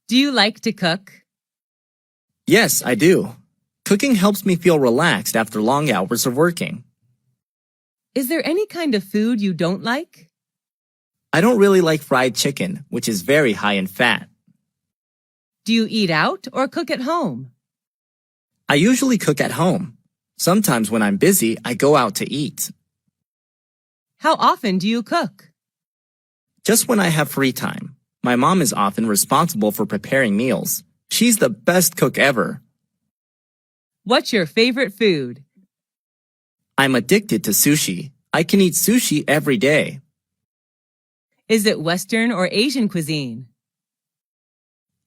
Do you like to cook? Yes, I do. Cooking helps me feel relaxed after long hours of working. Is there any kind of food you don't like? I don't really like fried chicken, which is very high in fat. Do you eat out or cook at home? I usually cook at home. Sometimes when I'm busy, I go out to eat. How often do you cook? Just when I have free time. My mom is often responsible for preparing meals. She's the best cook ever. What's your favorite food? I'm addicted to sushi. I can eat sushi every day. Is it Western or Asian cuisine?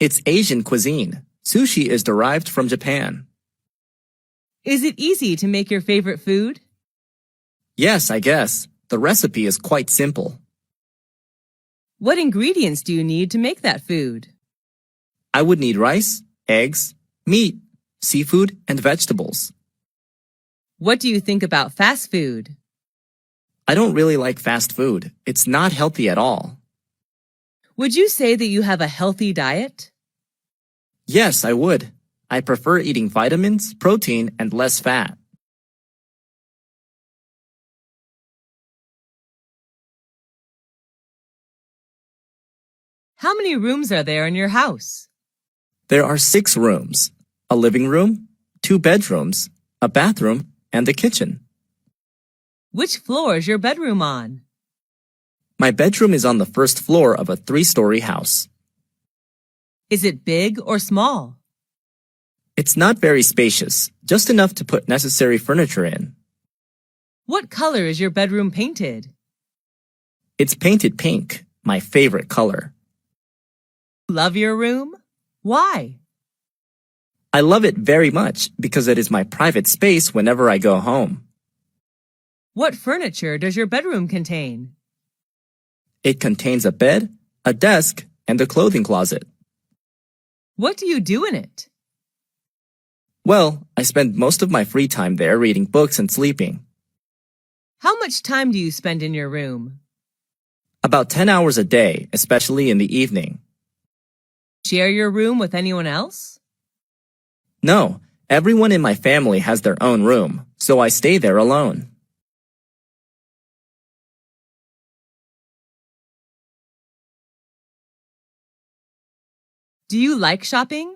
It's Asian cuisine. Sushi is derived from Japan. Is it easy to make your favorite food? Yes, I guess. The recipe is quite simple. What ingredients do you need to make that food? I would need rice, eggs, meat, seafood, and vegetables. What do you think about fast food? I don't really like fast food. It's not healthy at all. Would you say that you have a healthy diet? Yes, I would. I prefer eating vitamins, protein, and less fat. How many rooms are there in your house? There are 6 rooms, a living room, 2 bedrooms, a bathroom, and a kitchen. Which floor is your bedroom on? My bedroom is on the first floor of a 3-story house. Is it big or small? It's not very spacious, just enough to put necessary furniture in. What color is your bedroom painted? It's painted pink, my favorite color. Love your room? Why? I love it very much because it is my private space whenever I go home. What furniture does your bedroom contain? It contains a bed, a desk, and a clothing closet. What do you do in it? Well, I spend most of my free time there reading books and sleeping. How much time do you spend in your room? About 10 hours a day, especially in the evening. Share your room with anyone else? No, everyone in my family has their own room, so I stay there alone. Do you like shopping?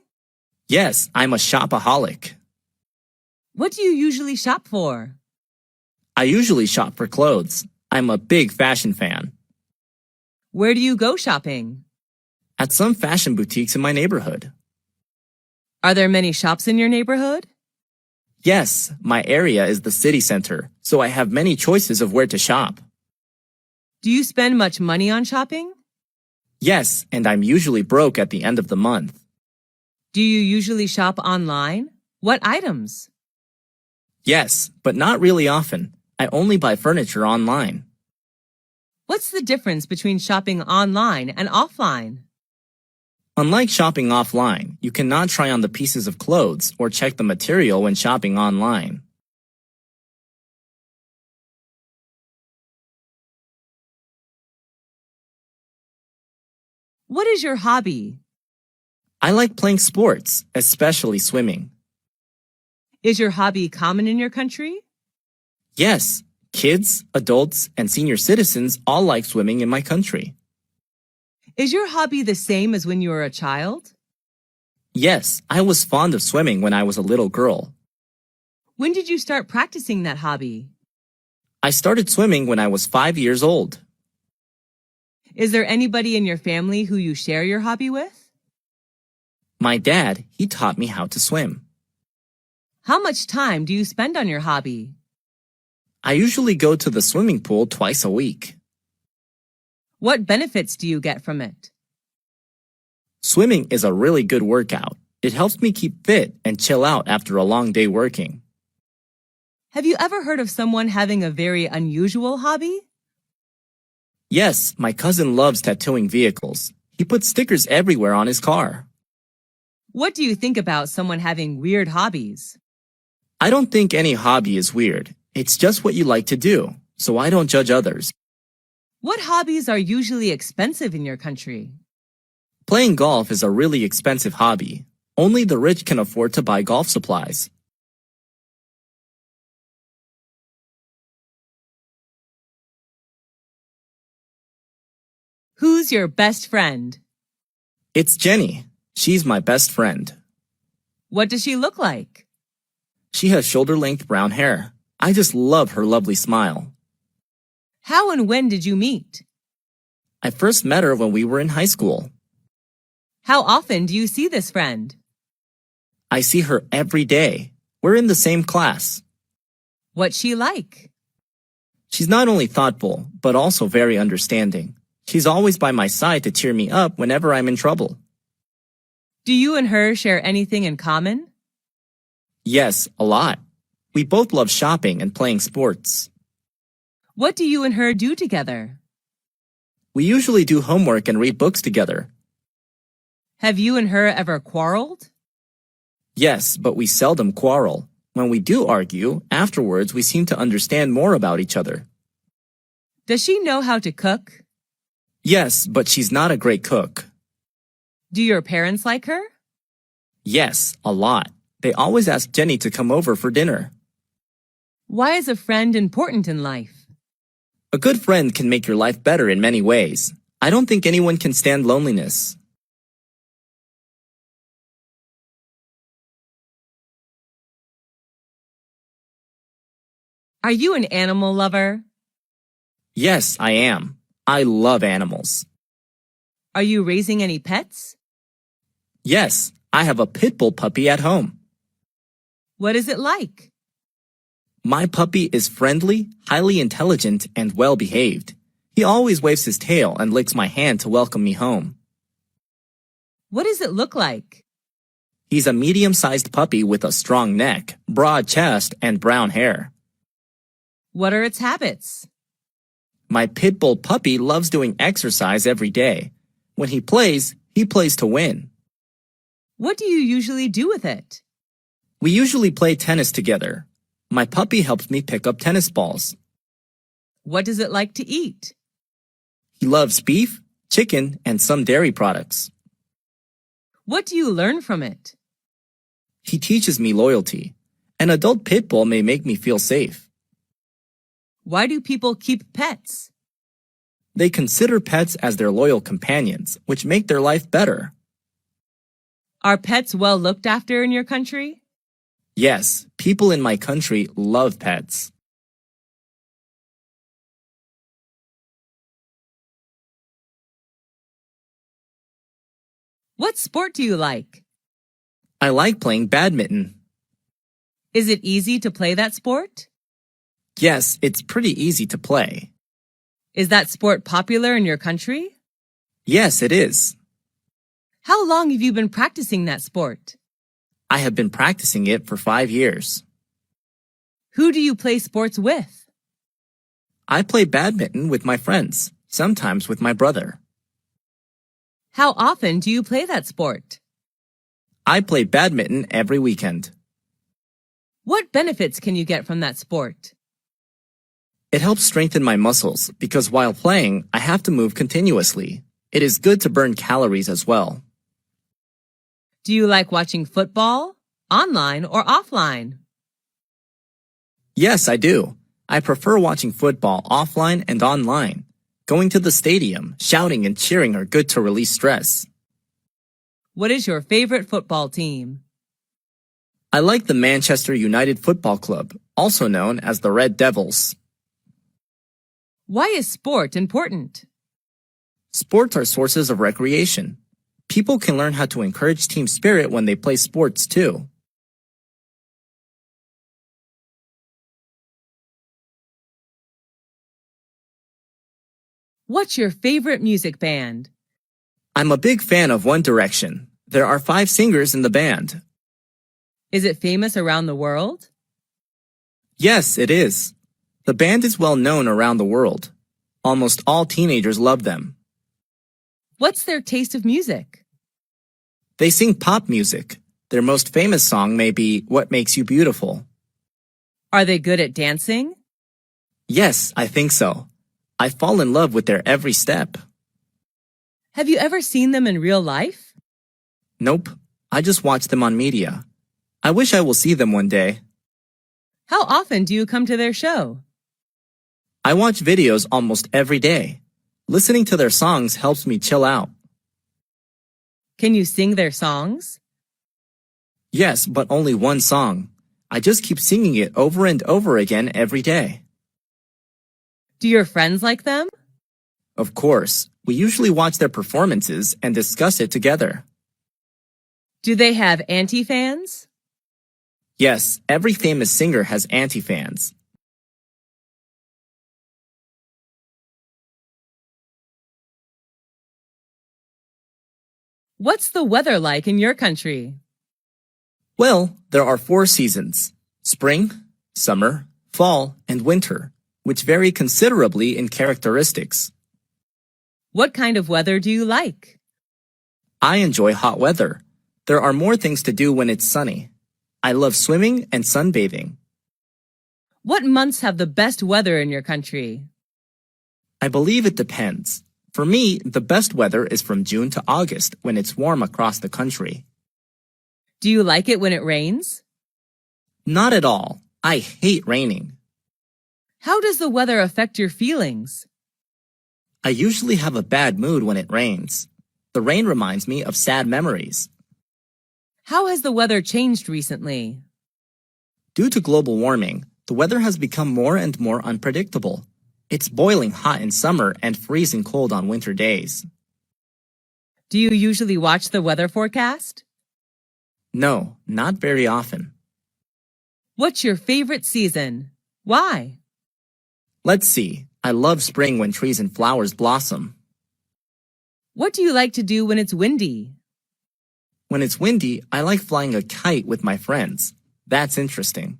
Yes, I'm a shopaholic. What do you usually shop for? I usually shop for clothes. I'm a big fashion fan. Where do you go shopping? At some fashion boutiques in my neighborhood. Are there many shops in your neighborhood? Yes, my area is the city center, so I have many choices of where to shop. Do you spend much money on shopping? Yes, and I'm usually broke at the end of the month. Do you usually shop online? What items? Yes, but not really often. I only buy furniture online. What's the difference between shopping online and offline? Unlike shopping offline, you cannot try on the pieces of clothes or check the material when shopping online. What is your hobby? I like playing sports, especially swimming. Is your hobby common in your country? Yes, kids, adults, and senior citizens all like swimming in my country. Is your hobby the same as when you were a child? Yes, I was fond of swimming when I was a little girl. When did you start practicing that hobby? I started swimming when I was 5 years old. Is there anybody in your family who you share your hobby with? My dad, he taught me how to swim. How much time do you spend on your hobby? I usually go to the swimming pool twice a week. What benefits do you get from it? Swimming is a really good workout. It helps me keep fit and chill out after a long day working. Have you ever heard of someone having a very unusual hobby? Yes, my cousin loves tattooing vehicles. He puts stickers everywhere on his car. What do you think about someone having weird hobbies? I don't think any hobby is weird. It's just what you like to do, so I don't judge others. What hobbies are usually expensive in your country? Playing golf is a really expensive hobby. Only the rich can afford to buy golf supplies. Who's your best friend? It's Jenny. She's my best friend. What does she look like? She has shoulder-length brown hair. I just love her lovely smile. How and when did you meet? I first met her when we were in high school. How often do you see this friend? I see her every day. We're in the same class. What's she like? She's not only thoughtful, but also very understanding. She's always by my side to cheer me up whenever I'm in trouble. Do you and her share anything in common? Yes, a lot. We both love shopping and playing sports. What do you and her do together? We usually do homework and read books together. Have you and her ever quarreled? Yes, but we seldom quarrel. When we do argue, afterwards we seem to understand more about each other. Does she know how to cook? Yes, but she's not a great cook. Do your parents like her? Yes, a lot. They always ask Jenny to come over for dinner. Why is a friend important in life? A good friend can make your life better in many ways. I don't think anyone can stand loneliness. Are you an animal lover? Yes, I am. I love animals. Are you raising any pets? Yes, I have a pit bull puppy at home. What is it like? My puppy is friendly, highly intelligent, and well-behaved. He always waves his tail and licks my hand to welcome me home. What does it look like? He's a medium-sized puppy with a strong neck, broad chest, and brown hair. What are its habits? My pit bull puppy loves doing exercise every day. When he plays to win. What do you usually do with it? We usually play tennis together. My puppy helps me pick up tennis balls. What does it like to eat? He loves beef, chicken, and some dairy products. What do you learn from it? He teaches me loyalty. An adult pit bull may make me feel safe. Why do people keep pets? They consider pets as their loyal companions, which make their life better. Are pets well looked after in your country? Yes, people in my country love pets. What sport do you like? I like playing badminton. Is it easy to play that sport? Yes, it's pretty easy to play. Is that sport popular in your country? Yes, it is. How long have you been practicing that sport? I have been practicing it for 5 years. Who do you play sports with? I play badminton with my friends, sometimes with my brother. How often do you play that sport? I play badminton every weekend. What benefits can you get from that sport? It helps strengthen my muscles because while playing, I have to move continuously. It is good to burn calories as well. Do you like watching football, online or offline? Yes, I do. I prefer watching football offline and online. Going to the stadium, shouting and cheering are good to release stress. What is your favorite football team? I like the Manchester United Football Club, also known as the Red Devils. Why is sport important? Sports are sources of recreation. People can learn how to encourage team spirit when they play sports too. What's your favorite music band? I'm a big fan of One Direction. There are 5 singers in the band. Is it famous around the world? Yes, it is. The band is well known around the world. Almost all teenagers love them. What's their taste of music? They sing pop music. Their most famous song may be What Makes You Beautiful. Are they good at dancing? Yes, I think so. I fall in love with their every step. Have you ever seen them in real life? Nope, I just watch them on media. I wish I will see them one day. How often do you come to their show? I watch videos almost every day. Listening to their songs helps me chill out. Can you sing their songs? Yes, but only one song. I just keep singing it over and over again every day. Do your friends like them? Of course, we usually watch their performances and discuss it together. Do they have anti-fans? Yes, every famous singer has anti-fans. What's the weather like in your country? Well, there are 4 seasons: spring, summer, fall, and winter, which vary considerably in characteristics. What kind of weather do you like? I enjoy hot weather. There are more things to do when it's sunny. I love swimming and sunbathing. What months have the best weather in your country? I believe it depends. For me, the best weather is from June to August when it's warm across the country. Do you like it when it rains? Not at all. I hate raining. How does the weather affect your feelings? I usually have a bad mood when it rains. The rain reminds me of sad memories. How has the weather changed recently? Due to global warming, the weather has become more and more unpredictable. It's boiling hot in summer and freezing cold on winter days. Do you usually watch the weather forecast? No, not very often. What's your favorite season? Why? Let's see. I love spring when trees and flowers blossom. What do you like to do when it's windy? When it's windy, I like flying a kite with my friends. That's interesting.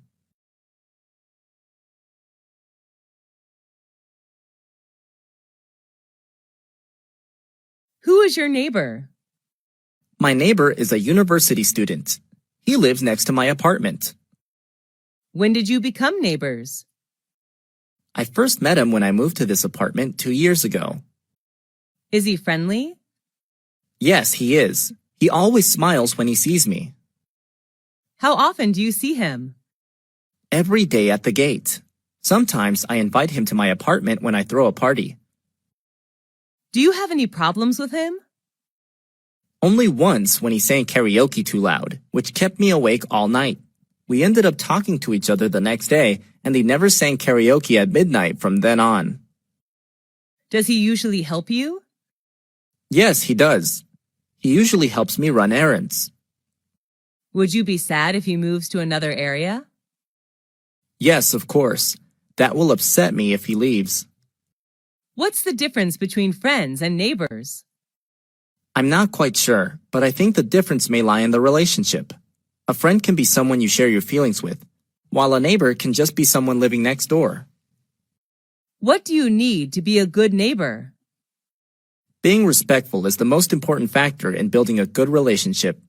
Who is your neighbor? My neighbor is a university student. He lives next to my apartment. When did you become neighbors? I first met him when I moved to this apartment 2 years ago. Is he friendly? Yes, he is. He always smiles when he sees me. How often do you see him? Every day at the gate. Sometimes I invite him to my apartment when I throw a party. Do you have any problems with him? Only once when he sang karaoke too loud, which kept me awake all night. We ended up talking to each other the next day, and he never sang karaoke at midnight from then on. Does he usually help you? Yes, he does. He usually helps me run errands. Would you be sad if he moves to another area? Yes, of course. That will upset me if he leaves. What's the difference between friends and neighbors? I'm not quite sure, but I think the difference may lie in the relationship. A friend can be someone you share your feelings with, while a neighbor can just be someone living next door. What do you need to be a good neighbor? Being respectful is the most important factor in building a good relationship.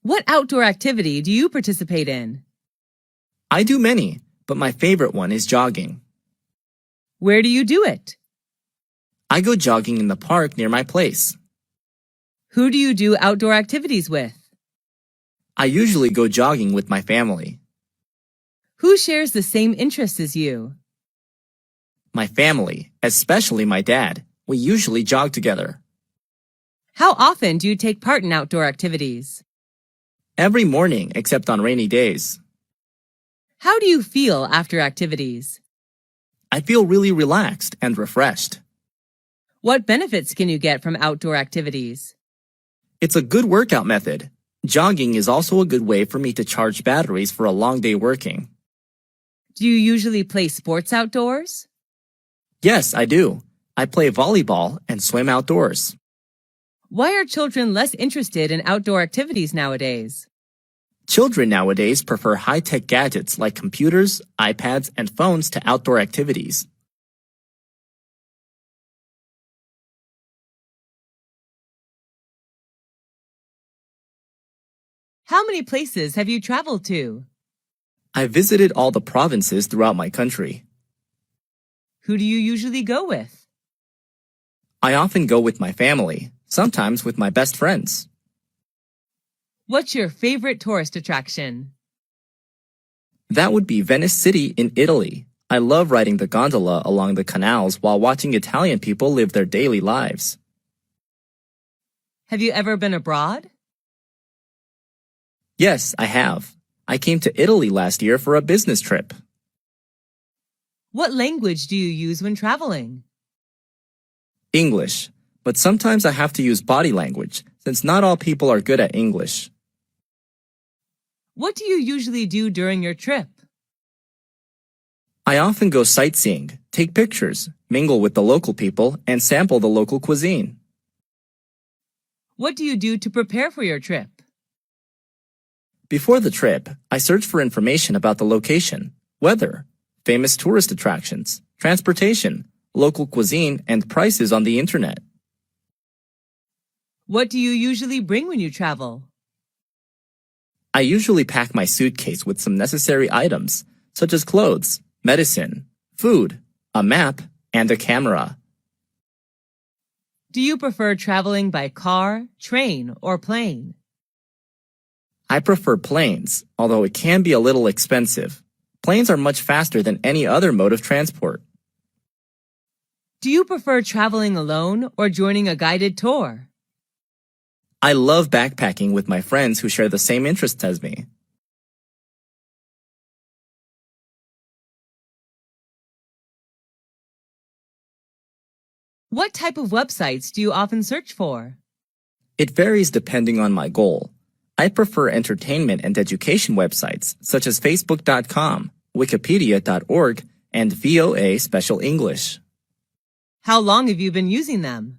What outdoor activity do you participate in? I do many, but my favorite one is jogging. Where do you do it? I go jogging in the park near my place. Who do you do outdoor activities with? I usually go jogging with my family. Who shares the same interests as you? My family, especially my dad. We usually jog together. How often do you take part in outdoor activities? Every morning except on rainy days. How do you feel after activities? I feel really relaxed and refreshed. What benefits can you get from outdoor activities? It's a good workout method. Jogging is also a good way for me to charge batteries for a long day working. Do you usually play sports outdoors? Yes, I do. I play volleyball and swim outdoors. Why are children less interested in outdoor activities nowadays? Children nowadays prefer high-tech gadgets like computers, iPads, and phones to outdoor activities. How many places have you traveled to? I visited all the provinces throughout my country. Who do you usually go with? I often go with my family, sometimes with my best friends. What's your favorite tourist attraction? That would be Venice City in Italy. I love riding the gondola along the canals while watching Italian people live their daily lives. Have you ever been abroad? Yes, I have. I came to Italy last year for a business trip. What language do you use when traveling? English, but sometimes I have to use body language since not all people are good at English. What do you usually do during your trip? I often go sightseeing, take pictures, mingle with the local people, and sample the local cuisine. What do you do to prepare for your trip? Before the trip, I search for information about the location, weather, famous tourist attractions, transportation, local cuisine, and prices on the internet. What do you usually bring when you travel? I usually pack my suitcase with some necessary items, such as clothes, medicine, food, a map, and a camera. Do you prefer traveling by car, train, or plane? I prefer planes, although it can be a little expensive. Planes are much faster than any other mode of transport. Do you prefer traveling alone or joining a guided tour? I love backpacking with my friends who share the same interests as me. What type of websites do you often search for? It varies depending on my goal. I prefer entertainment and education websites such as Facebook.com, Wikipedia.org, and VOA Special English. How long have you been using them?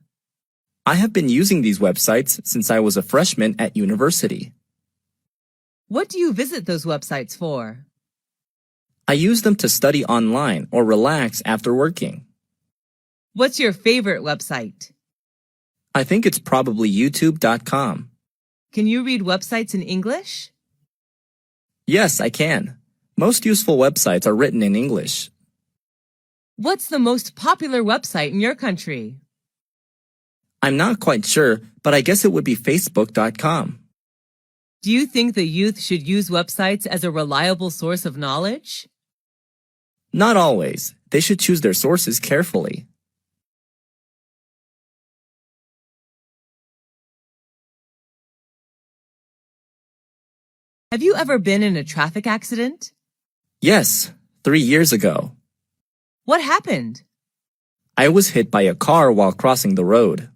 I have been using these websites since I was a freshman at university. What do you visit those websites for? I use them to study online or relax after working. What's your favorite website? I think it's probably YouTube.com. Can you read websites in English? Yes, I can. Most useful websites are written in English. What's the most popular website in your country? I'm not quite sure, but I guess it would be Facebook.com. Do you think the youth should use websites as a reliable source of knowledge? Not always. They should choose their sources carefully. Have you ever been in a traffic accident? Yes, 3 years ago. What happened? I was hit by a car while crossing the road.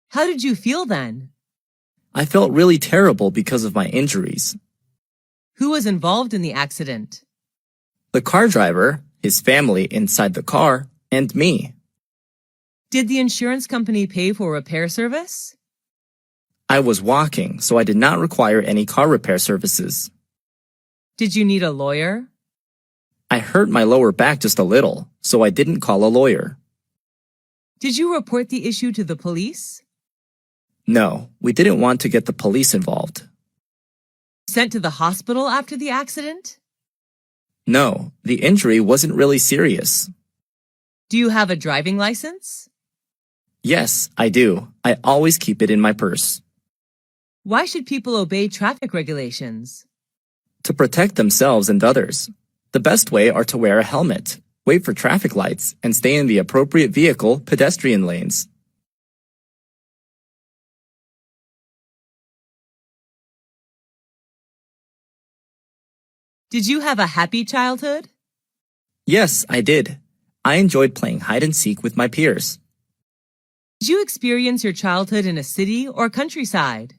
How did you feel then? I felt really terrible because of my injuries. Who was involved in the accident? The car driver, his family inside the car, and me. Did the insurance company pay for repair service? I was walking, so I did not require any car repair services. Did you need a lawyer? I hurt my lower back just a little, so I didn't call a lawyer. Did you report the issue to the police? No, we didn't want to get the police involved. Sent to the hospital after the accident? No, the injury wasn't really serious. Do you have a driving license? Yes, I do. I always keep it in my purse. Why should people obey traffic regulations? To protect themselves and others. The best way are to wear a helmet, wait for traffic lights, and stay in the appropriate vehicle pedestrian lanes. Did you have a happy childhood? Yes, I did. I enjoyed playing hide and seek with my peers. Did you experience your childhood in a city or countryside?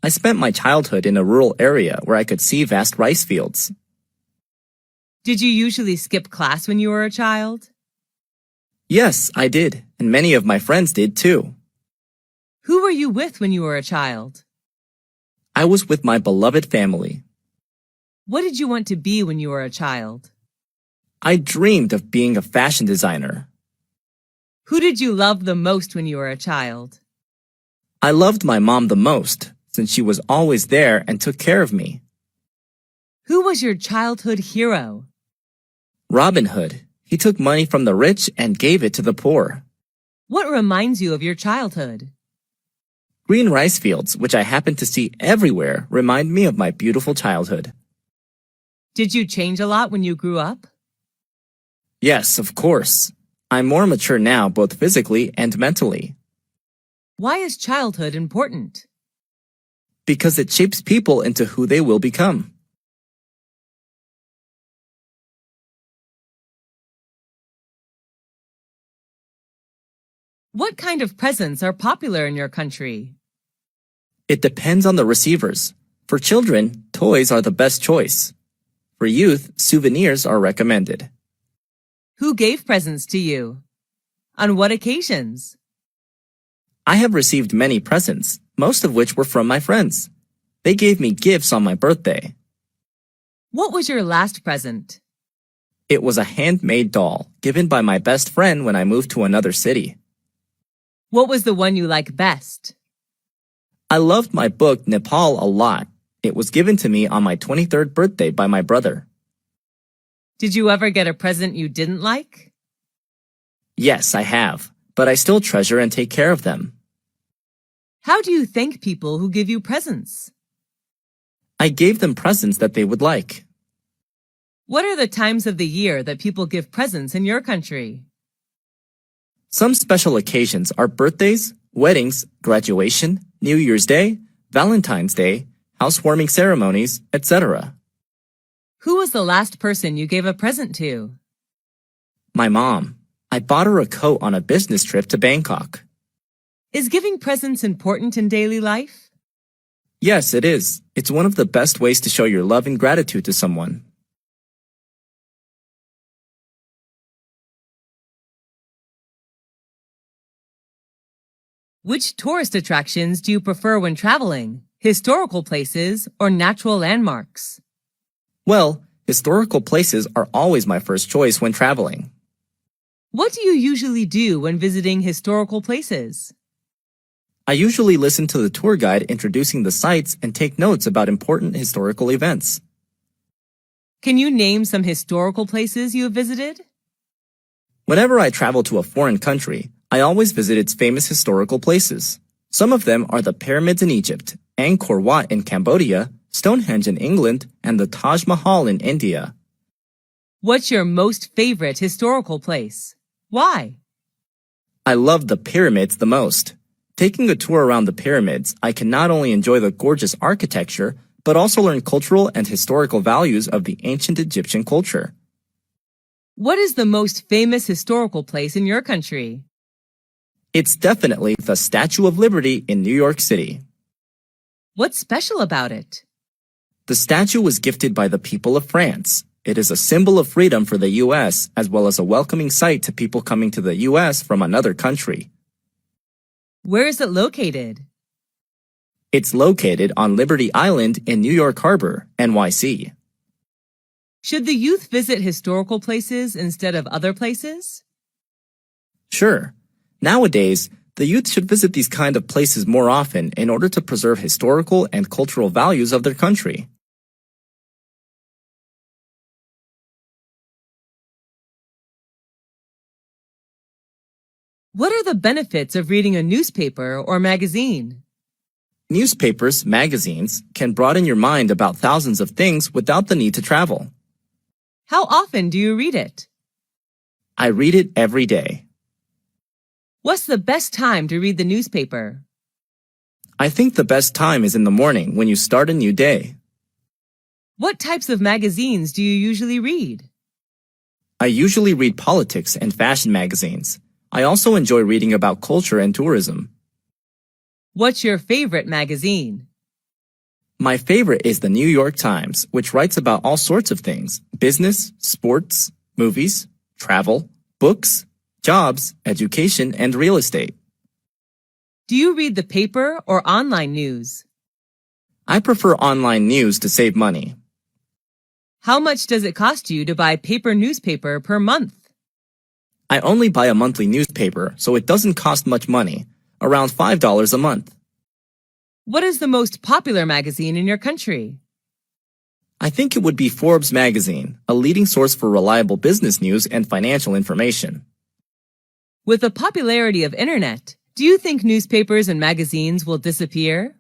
I spent my childhood in a rural area where I could see vast rice fields. Did you usually skip class when you were a child? Yes, I did, and many of my friends did too. Who were you with when you were a child? I was with my beloved family. What did you want to be when you were a child? I dreamed of being a fashion designer. Who did you love the most when you were a child? I loved my mom the most, since she was always there and took care of me. Who was your childhood hero? Robin Hood. He took money from the rich and gave it to the poor. What reminds you of your childhood? Green rice fields, which I happen to see everywhere, remind me of my beautiful childhood. Did you change a lot when you grew up? Yes, of course. I'm more mature now, both physically and mentally. Why is childhood important? Because it shapes people into who they will become. What kind of presents are popular in your country? It depends on the receivers. For children, toys are the best choice. For youth, souvenirs are recommended. Who gave presents to you? On what occasions? I have received many presents, most of which were from my friends. They gave me gifts on my birthday. What was your last present? It was a handmade doll given by my best friend when I moved to another city. What was the one you like best? I loved my book Nepal a lot. It was given to me on my 23rd birthday by my brother. Did you ever get a present you didn't like? Yes, I have, but I still treasure and take care of them. How do you thank people who give you presents? I gave them presents that they would like. What are the times of the year that people give presents in your country? Some special occasions are birthdays, weddings, graduation, New Year's Day, Valentine's Day, housewarming ceremonies, etc. Who was the last person you gave a present to? My mom. I bought her a coat on a business trip to Bangkok. Is giving presents important in daily life? Yes, it is. It's one of the best ways to show your love and gratitude to someone. Which tourist attractions do you prefer when traveling? Historical places or natural landmarks? Well, historical places are always my first choice when traveling. What do you usually do when visiting historical places? I usually listen to the tour guide introducing the sites and take notes about important historical events. Can you name some historical places you have visited? Whenever I travel to a foreign country, I always visit its famous historical places. Some of them are the pyramids in Egypt, Angkor Wat in Cambodia, Stonehenge in England, and the Taj Mahal in India. What's your most favorite historical place? Why? I love the pyramids the most. Taking a tour around the pyramids, I can not only enjoy the gorgeous architecture, but also learn cultural and historical values of the ancient Egyptian culture. What is the most famous historical place in your country? It's definitely the Statue of Liberty in New York City. What's special about it? The statue was gifted by the people of France. It is a symbol of freedom for the U.S. as well as a welcoming sight to people coming to the U.S. from another country. Where is it located? It's located on Liberty Island in New York Harbor, NYC. Should the youth visit historical places instead of other places? Sure. Nowadays, the youth should visit these kind of places more often in order to preserve historical and cultural values of their country. What are the benefits of reading a newspaper or magazine? Newspapers, magazines, can broaden your mind about thousands of things without the need to travel. How often do you read it? I read it every day. What's the best time to read the newspaper? I think the best time is in the morning when you start a new day. What types of magazines do you usually read? I usually read politics and fashion magazines. I also enjoy reading about culture and tourism. What's your favorite magazine? My favorite is the New York Times, which writes about all sorts of things: business, sports, movies, travel, books, jobs, education, and real estate. Do you read the paper or online news? I prefer online news to save money. How much does it cost you to buy paper newspaper per month? I only buy a monthly newspaper, so it doesn't cost much money, around $5 a month. What is the most popular magazine in your country? I think it would be Forbes magazine, a leading source for reliable business news and financial information. With the popularity of internet, do you think newspapers and magazines will disappear?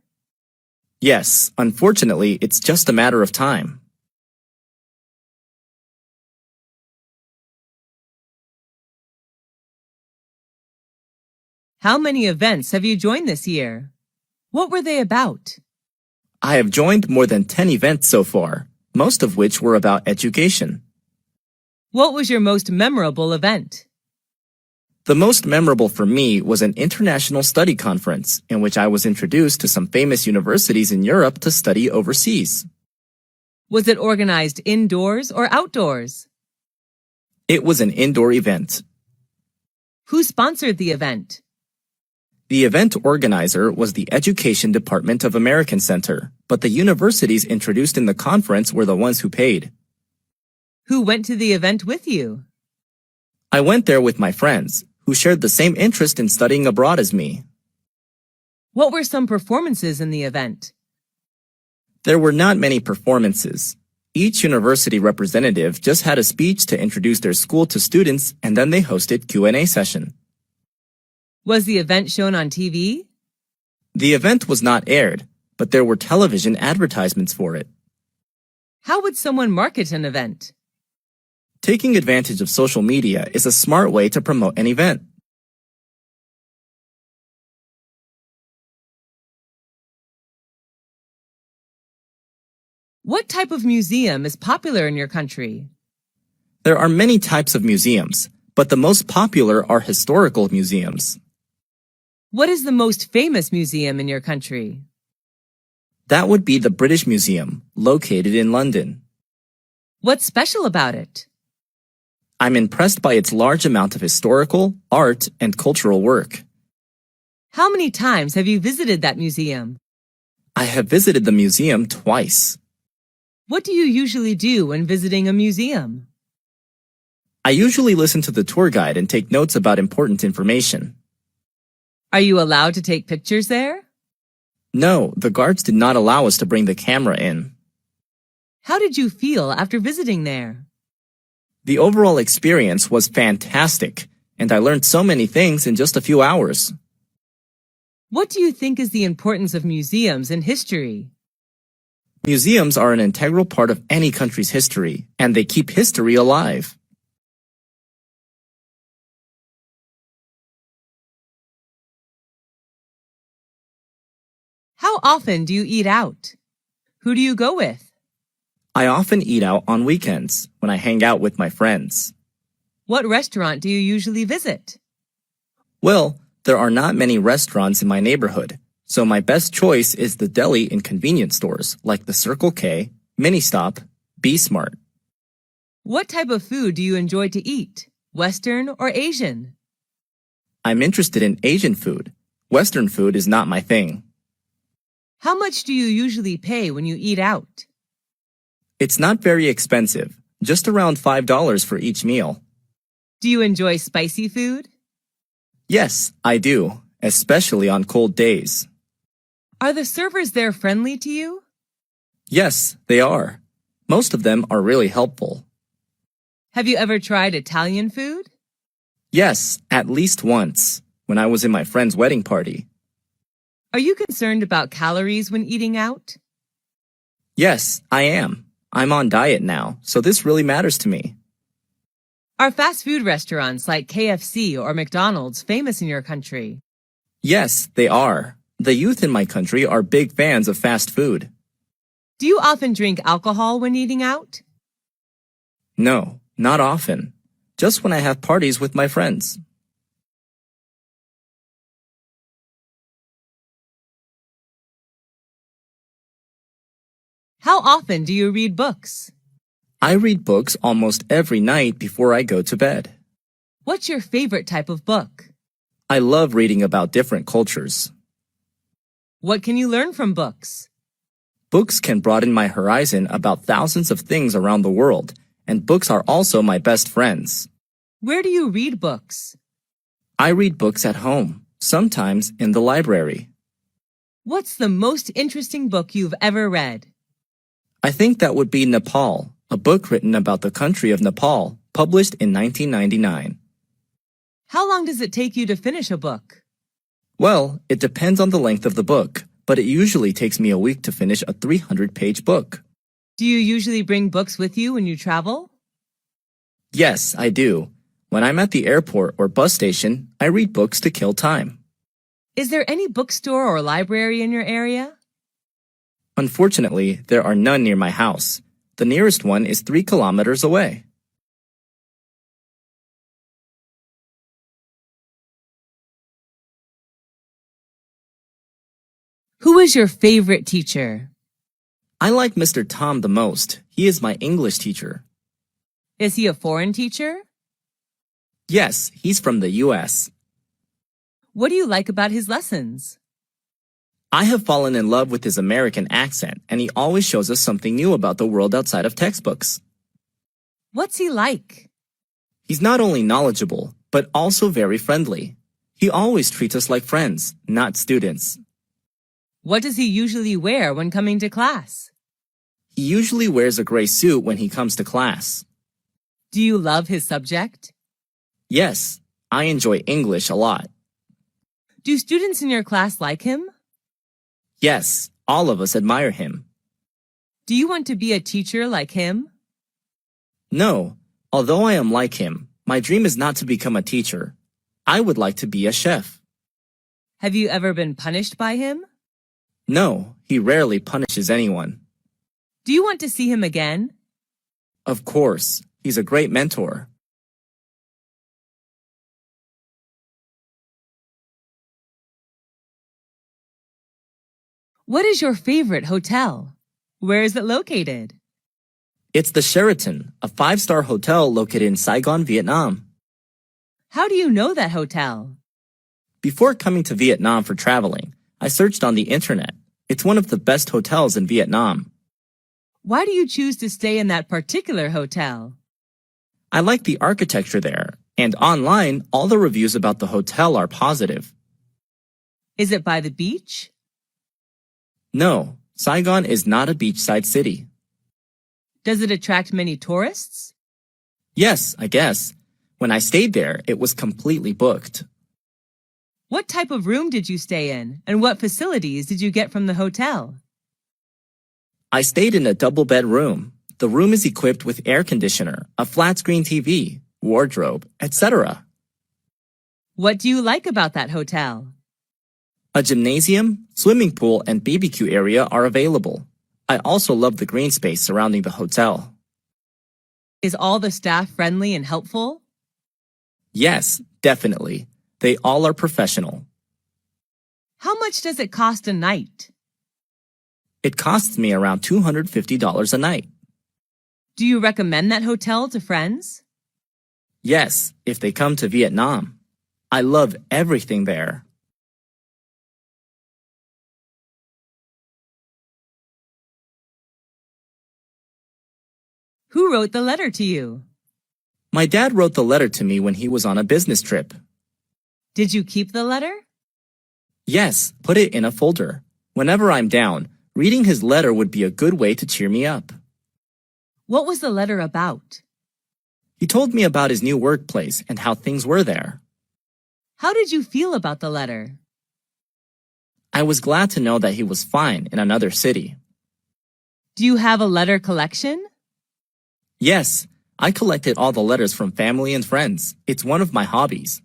Yes, unfortunately, it's just a matter of time. How many events have you joined this year? What were they about? I have joined more than 10 events so far, most of which were about education. What was your most memorable event? The most memorable for me was an international study conference in which I was introduced to some famous universities in Europe to study overseas. Was it organized indoors or outdoors? It was an indoor event. Who sponsored the event? The event organizer was the Education Department of American Center, but the universities introduced in the conference were the ones who paid. Who went to the event with you? I went there with my friends, who shared the same interest in studying abroad as me. What were some performances in the event? There were not many performances. Each university representative just had a speech to introduce their school to students, and then they hosted Q&A session. Was the event shown on TV? The event was not aired, but there were television advertisements for it. How would someone market an event? Taking advantage of social media is a smart way to promote an event. What type of museum is popular in your country? There are many types of museums, but the most popular are historical museums. What is the most famous museum in your country? That would be the British Museum, located in London. What's special about it? I'm impressed by its large amount of historical, art, and cultural work. How many times have you visited that museum? I have visited the museum twice. What do you usually do when visiting a museum? I usually listen to the tour guide and take notes about important information. Are you allowed to take pictures there? No, the guards did not allow us to bring the camera in. How did you feel after visiting there? The overall experience was fantastic, and I learned so many things in just a few hours. What do you think is the importance of museums in history? Museums are an integral part of any country's history, and they keep history alive. How often do you eat out? Who do you go with? I often eat out on weekends when I hang out with my friends. What restaurant do you usually visit? Well, there are not many restaurants in my neighborhood, so my best choice is the deli in convenience stores like the Circle K, Ministop, B-Smart. What type of food do you enjoy to eat? Western or Asian? I'm interested in Asian food. Western food is not my thing. How much do you usually pay when you eat out? It's not very expensive, just around $5 for each meal. Do you enjoy spicy food? Yes, I do, especially on cold days. Are the servers there friendly to you? Yes, they are. Most of them are really helpful. Have you ever tried Italian food? Yes, at least once, when I was in my friend's wedding party. Are you concerned about calories when eating out? Yes, I am. I'm on diet now, so this really matters to me. Are fast food restaurants like KFC or McDonald's famous in your country? Yes, they are. The youth in my country are big fans of fast food. Do you often drink alcohol when eating out? No, not often. Just when I have parties with my friends. How often do you read books? I read books almost every night before I go to bed. What's your favorite type of book? I love reading about different cultures. What can you learn from books? Books can broaden my horizon about thousands of things around the world, and books are also my best friends. Where do you read books? I read books at home, sometimes in the library. What's the most interesting book you've ever read? I think that would be Nepal, a book written about the country of Nepal, published in 1999. How long does it take you to finish a book? Well, it depends on the length of the book, but it usually takes me a week to finish a 300-page book. Do you usually bring books with you when you travel? Yes, I do. When I'm at the airport or bus station, I read books to kill time. Is there any bookstore or library in your area? Unfortunately, there are none near my house. The nearest one is 3 kilometers away. Who is your favorite teacher? I like Mr. Tom the most. He is my English teacher. Is he a foreign teacher? Yes, he's from the U.S. What do you like about his lessons? I have fallen in love with his American accent, and he always shows us something new about the world outside of textbooks. What's he like? He's not only knowledgeable, but also very friendly. He always treats us like friends, not students. What does he usually wear when coming to class? He usually wears a gray suit when he comes to class. Do you love his subject? Yes, I enjoy English a lot. Do students in your class like him? Yes, all of us admire him. Do you want to be a teacher like him? No, although I am like him, my dream is not to become a teacher. I would like to be a chef. Have you ever been punished by him? No, he rarely punishes anyone. Do you want to see him again? Of course, he's a great mentor. What is your favorite hotel? Where is it located? It's the Sheraton, a 5-star hotel located in Saigon, Vietnam. How do you know that hotel? Before coming to Vietnam for traveling, I searched on the internet. It's one of the best hotels in Vietnam. Why do you choose to stay in that particular hotel? I like the architecture there, and online, all the reviews about the hotel are positive. Is it by the beach? No, Saigon is not a beachside city. Does it attract many tourists? Yes, I guess. When I stayed there, it was completely booked. What type of room did you stay in, and what facilities did you get from the hotel? I stayed in a double-bed room. The room is equipped with air conditioner, a flat-screen TV, wardrobe, etc. What do you like about that hotel? A gymnasium, swimming pool, and BBQ area are available. I also love the green space surrounding the hotel. Is all the staff friendly and helpful? Yes, definitely. They all are professional. How much does it cost a night? It costs me around $250 a night. Do you recommend that hotel to friends? Yes, if they come to Vietnam. I love everything there. Who wrote the letter to you? My dad wrote the letter to me when he was on a business trip. Did you keep the letter? Yes, put it in a folder. Whenever I'm down, reading his letter would be a good way to cheer me up. What was the letter about? He told me about his new workplace and how things were there. How did you feel about the letter? I was glad to know that he was fine in another city. Do you have a letter collection? Yes, I collected all the letters from family and friends. It's one of my hobbies.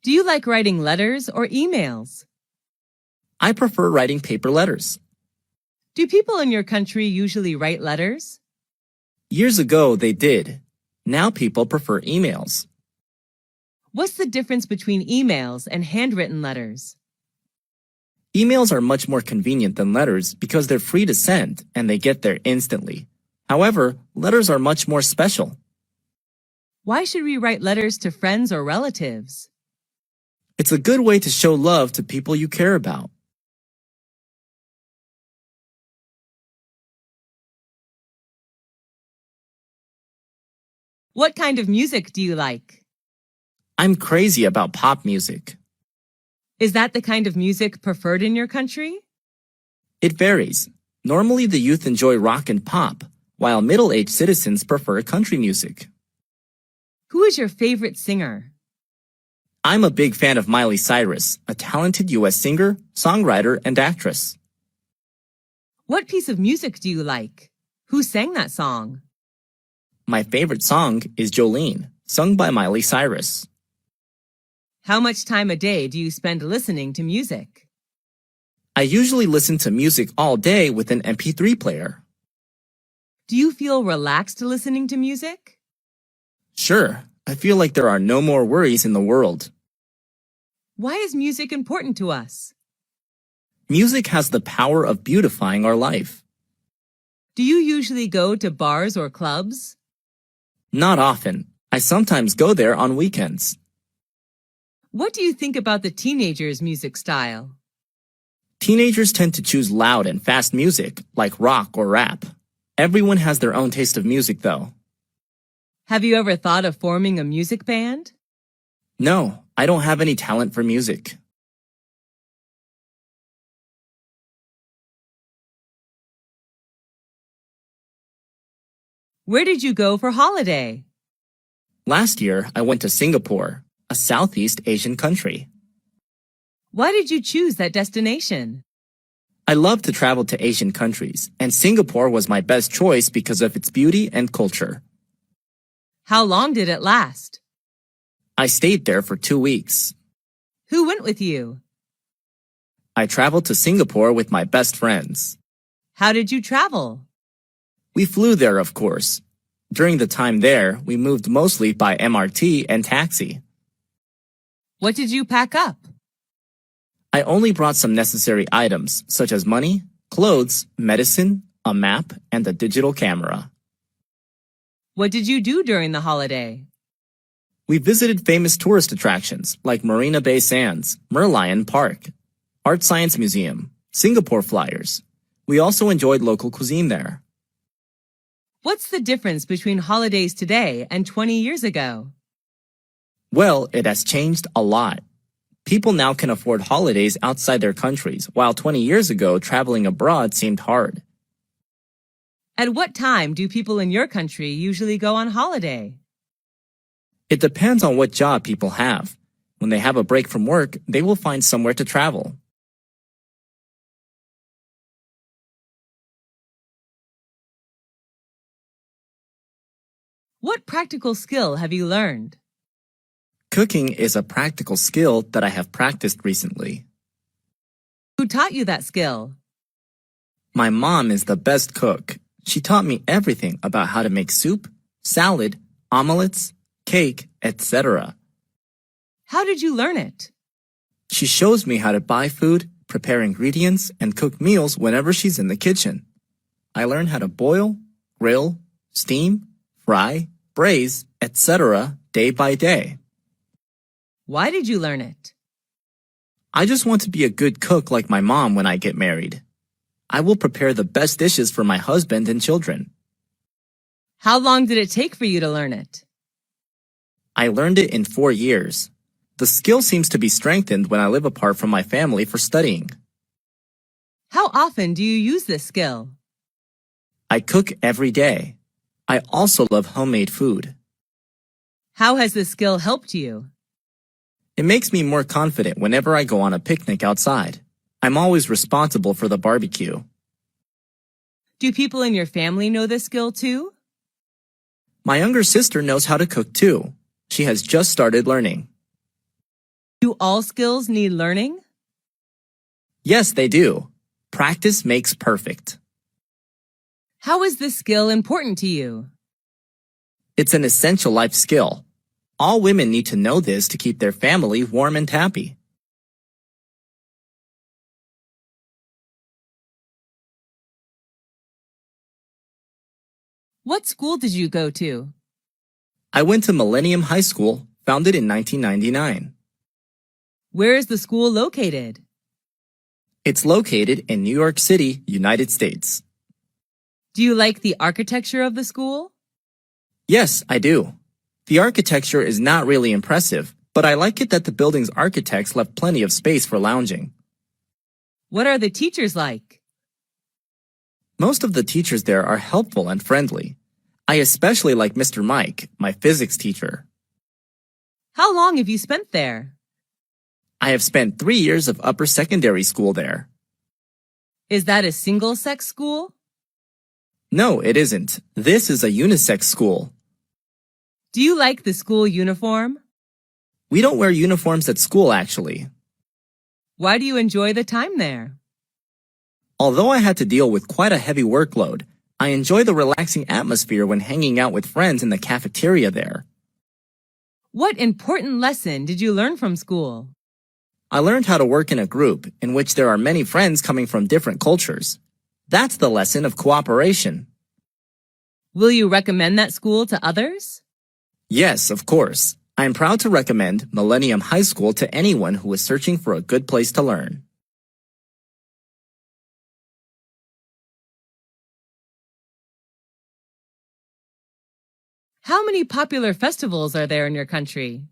Do you like writing letters or emails? I prefer writing paper letters. Do people in your country usually write letters? Years ago, they did. Now people prefer emails. What's the difference between emails and handwritten letters? Emails are much more convenient than letters because they're free to send and they get there instantly. However, letters are much more special. Why should we write letters to friends or relatives? It's a good way to show love to people you care about. What kind of music do you like? I'm crazy about pop music. Is that the kind of music preferred in your country? It varies. Normally the youth enjoy rock and pop, while middle-aged citizens prefer country music. Who is your favorite singer? I'm a big fan of Miley Cyrus, a talented U.S. singer, songwriter, and actress. What piece of music do you like? Who sang that song? My favorite song is Jolene, sung by Miley Cyrus. How much time a day do you spend listening to music? I usually listen to music all day with an MP3 player. Do you feel relaxed listening to music? Sure, I feel like there are no more worries in the world. Why is music important to us? Music has the power of beautifying our life. Do you usually go to bars or clubs? Not often. I sometimes go there on weekends. What do you think about the teenagers' music style? Teenagers tend to choose loud and fast music, like rock or rap. Everyone has their own taste of music, though. Have you ever thought of forming a music band? No, I don't have any talent for music. Where did you go for holiday? Last year, I went to Singapore, a Southeast Asian country. Why did you choose that destination? I love to travel to Asian countries, and Singapore was my best choice because of its beauty and culture. How long did it last? I stayed there for 2 weeks. Who went with you? I traveled to Singapore with my best friends. How did you travel? We flew there, of course. During the time there, we moved mostly by MRT and taxi. What did you pack up? I only brought some necessary items, such as money, clothes, medicine, a map, and a digital camera. What did you do during the holiday? We visited famous tourist attractions like Marina Bay Sands, Merlion Park, Art Science Museum, Singapore Flyers. We also enjoyed local cuisine there. What's the difference between holidays today and 20 years ago? Well, it has changed a lot. People now can afford holidays outside their countries, while 20 years ago, traveling abroad seemed hard. At what time do people in your country usually go on holiday? It depends on what job people have. When they have a break from work, they will find somewhere to travel. What practical skill have you learned? Cooking is a practical skill that I have practiced recently. Who taught you that skill? My mom is the best cook. She taught me everything about how to make soup, salad, omelets, cake, etc. How did you learn it? She shows me how to buy food, prepare ingredients, and cook meals whenever she's in the kitchen. I learned how to boil, grill, steam, fry, braise, etc. day by day. Why did you learn it? I just want to be a good cook like my mom when I get married. I will prepare the best dishes for my husband and children. How long did it take for you to learn it? I learned it in 4 years. The skill seems to be strengthened when I live apart from my family for studying. How often do you use this skill? I cook every day. I also love homemade food. How has this skill helped you? It makes me more confident whenever I go on a picnic outside. I'm always responsible for the barbecue. Do people in your family know this skill too? My younger sister knows how to cook too. She has just started learning. Do all skills need learning? Yes, they do. Practice makes perfect. How is this skill important to you? It's an essential life skill. All women need to know this to keep their family warm and happy. What school did you go to? I went to Millennium High School, founded in 1999. Where is the school located? It's located in New York City, United States. Do you like the architecture of the school? Yes, I do. The architecture is not really impressive, but I like it that the building's architects left plenty of space for lounging. What are the teachers like? Most of the teachers there are helpful and friendly. I especially like Mr. Mike, my physics teacher. How long have you spent there? I have spent 3 years of upper secondary school there. Is that a single-sex school? No, it isn't. This is a unisex school. Do you like the school uniform? We don't wear uniforms at school, actually. Why do you enjoy the time there? Although I had to deal with quite a heavy workload, I enjoy the relaxing atmosphere when hanging out with friends in the cafeteria there. What important lesson did you learn from school? I learned how to work in a group in which there are many friends coming from different cultures. That's the lesson of cooperation. Will you recommend that school to others? Yes, of course. I am proud to recommend Millennium High School to anyone who is searching for a good place to learn. How many popular festivals are there in your country?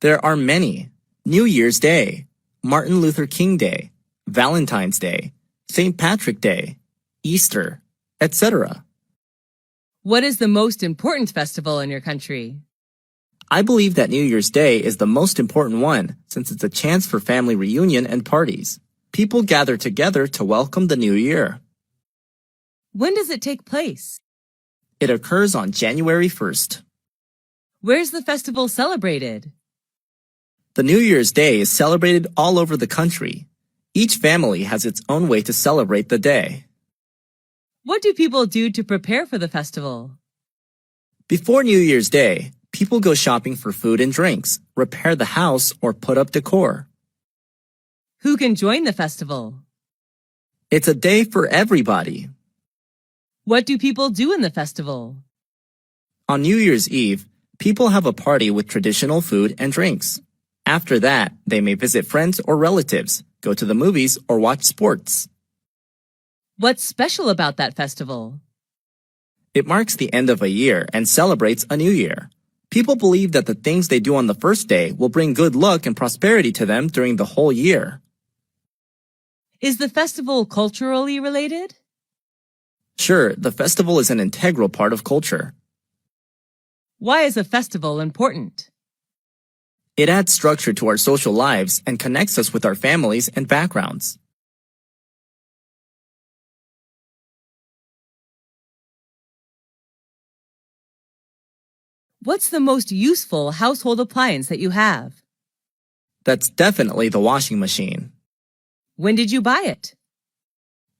There are many. New Year's Day, Martin Luther King Day, Valentine's Day, St. Patrick Day, Easter, etc. What is the most important festival in your country? I believe that New Year's Day is the most important one since it's a chance for family reunion and parties. People gather together to welcome the new year. When does it take place? It occurs on January 1st. Where's the festival celebrated? The New Year's Day is celebrated all over the country. Each family has its own way to celebrate the day. What do people do to prepare for the festival? Before New Year's Day, people go shopping for food and drinks, repair the house, or put up decor. Who can join the festival? It's a day for everybody. What do people do in the festival? On New Year's Eve, people have a party with traditional food and drinks. After that, they may visit friends or relatives, go to the movies, or watch sports. What's special about that festival? It marks the end of a year and celebrates a new year. People believe that the things they do on the first day will bring good luck and prosperity to them during the whole year. Is the festival culturally related? Sure, the festival is an integral part of culture. Why is a festival important? It adds structure to our social lives and connects us with our families and backgrounds. What's the most useful household appliance that you have? That's definitely the washing machine. When did you buy it?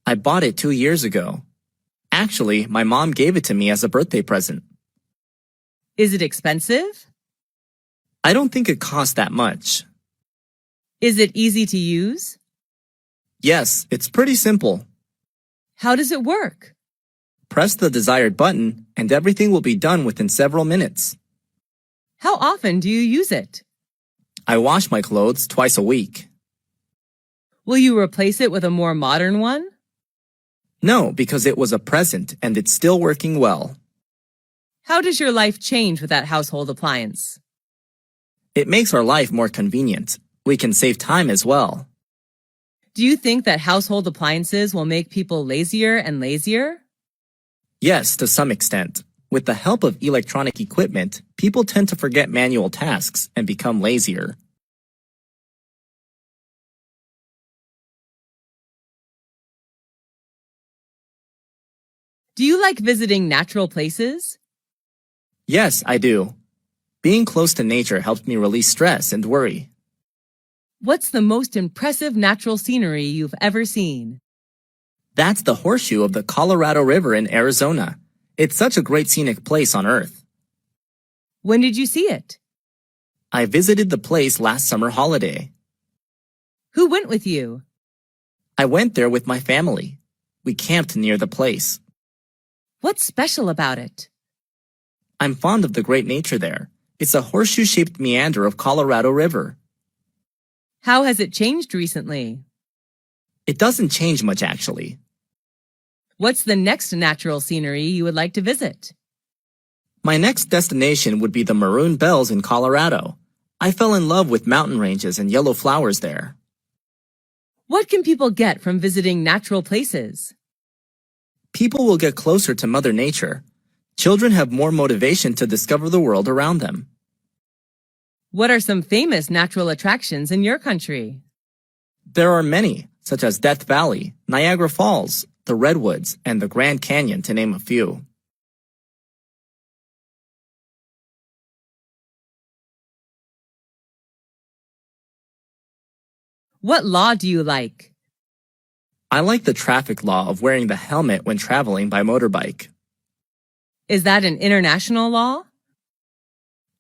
I bought it 2 years ago. Actually, my mom gave it to me as a birthday present. Is it expensive? I don't think it costs that much. Is it easy to use? Yes, it's pretty simple. How does it work? Press the desired button and everything will be done within several minutes. How often do you use it? I wash my clothes twice a week. Will you replace it with a more modern one? No, because it was a present and it's still working well. How does your life change with that household appliance? It makes our life more convenient. We can save time as well. Do you think that household appliances will make people lazier and lazier? Yes, to some extent. With the help of electronic equipment, people tend to forget manual tasks and become lazier. Do you like visiting natural places? Yes, I do. Being close to nature helps me release stress and worry. What's the most impressive natural scenery you've ever seen? That's the horseshoe of the Colorado River in Arizona. It's such a great scenic place on Earth. When did you see it? I visited the place last summer holiday. Who went with you? I went there with my family. We camped near the place. What's special about it? I'm fond of the great nature there. It's a horseshoe-shaped meander of Colorado River. How has it changed recently? It doesn't change much, actually. What's the next natural scenery you would like to visit? My next destination would be the Maroon Bells in Colorado. I fell in love with mountain ranges and yellow flowers there. What can people get from visiting natural places? People will get closer to Mother Nature. Children have more motivation to discover the world around them. What are some famous natural attractions in your country? There are many, such as Death Valley, Niagara Falls, the Redwoods, and the Grand Canyon, to name a few. What law do you like? I like the traffic law of wearing the helmet when traveling by motorbike. Is that an international law?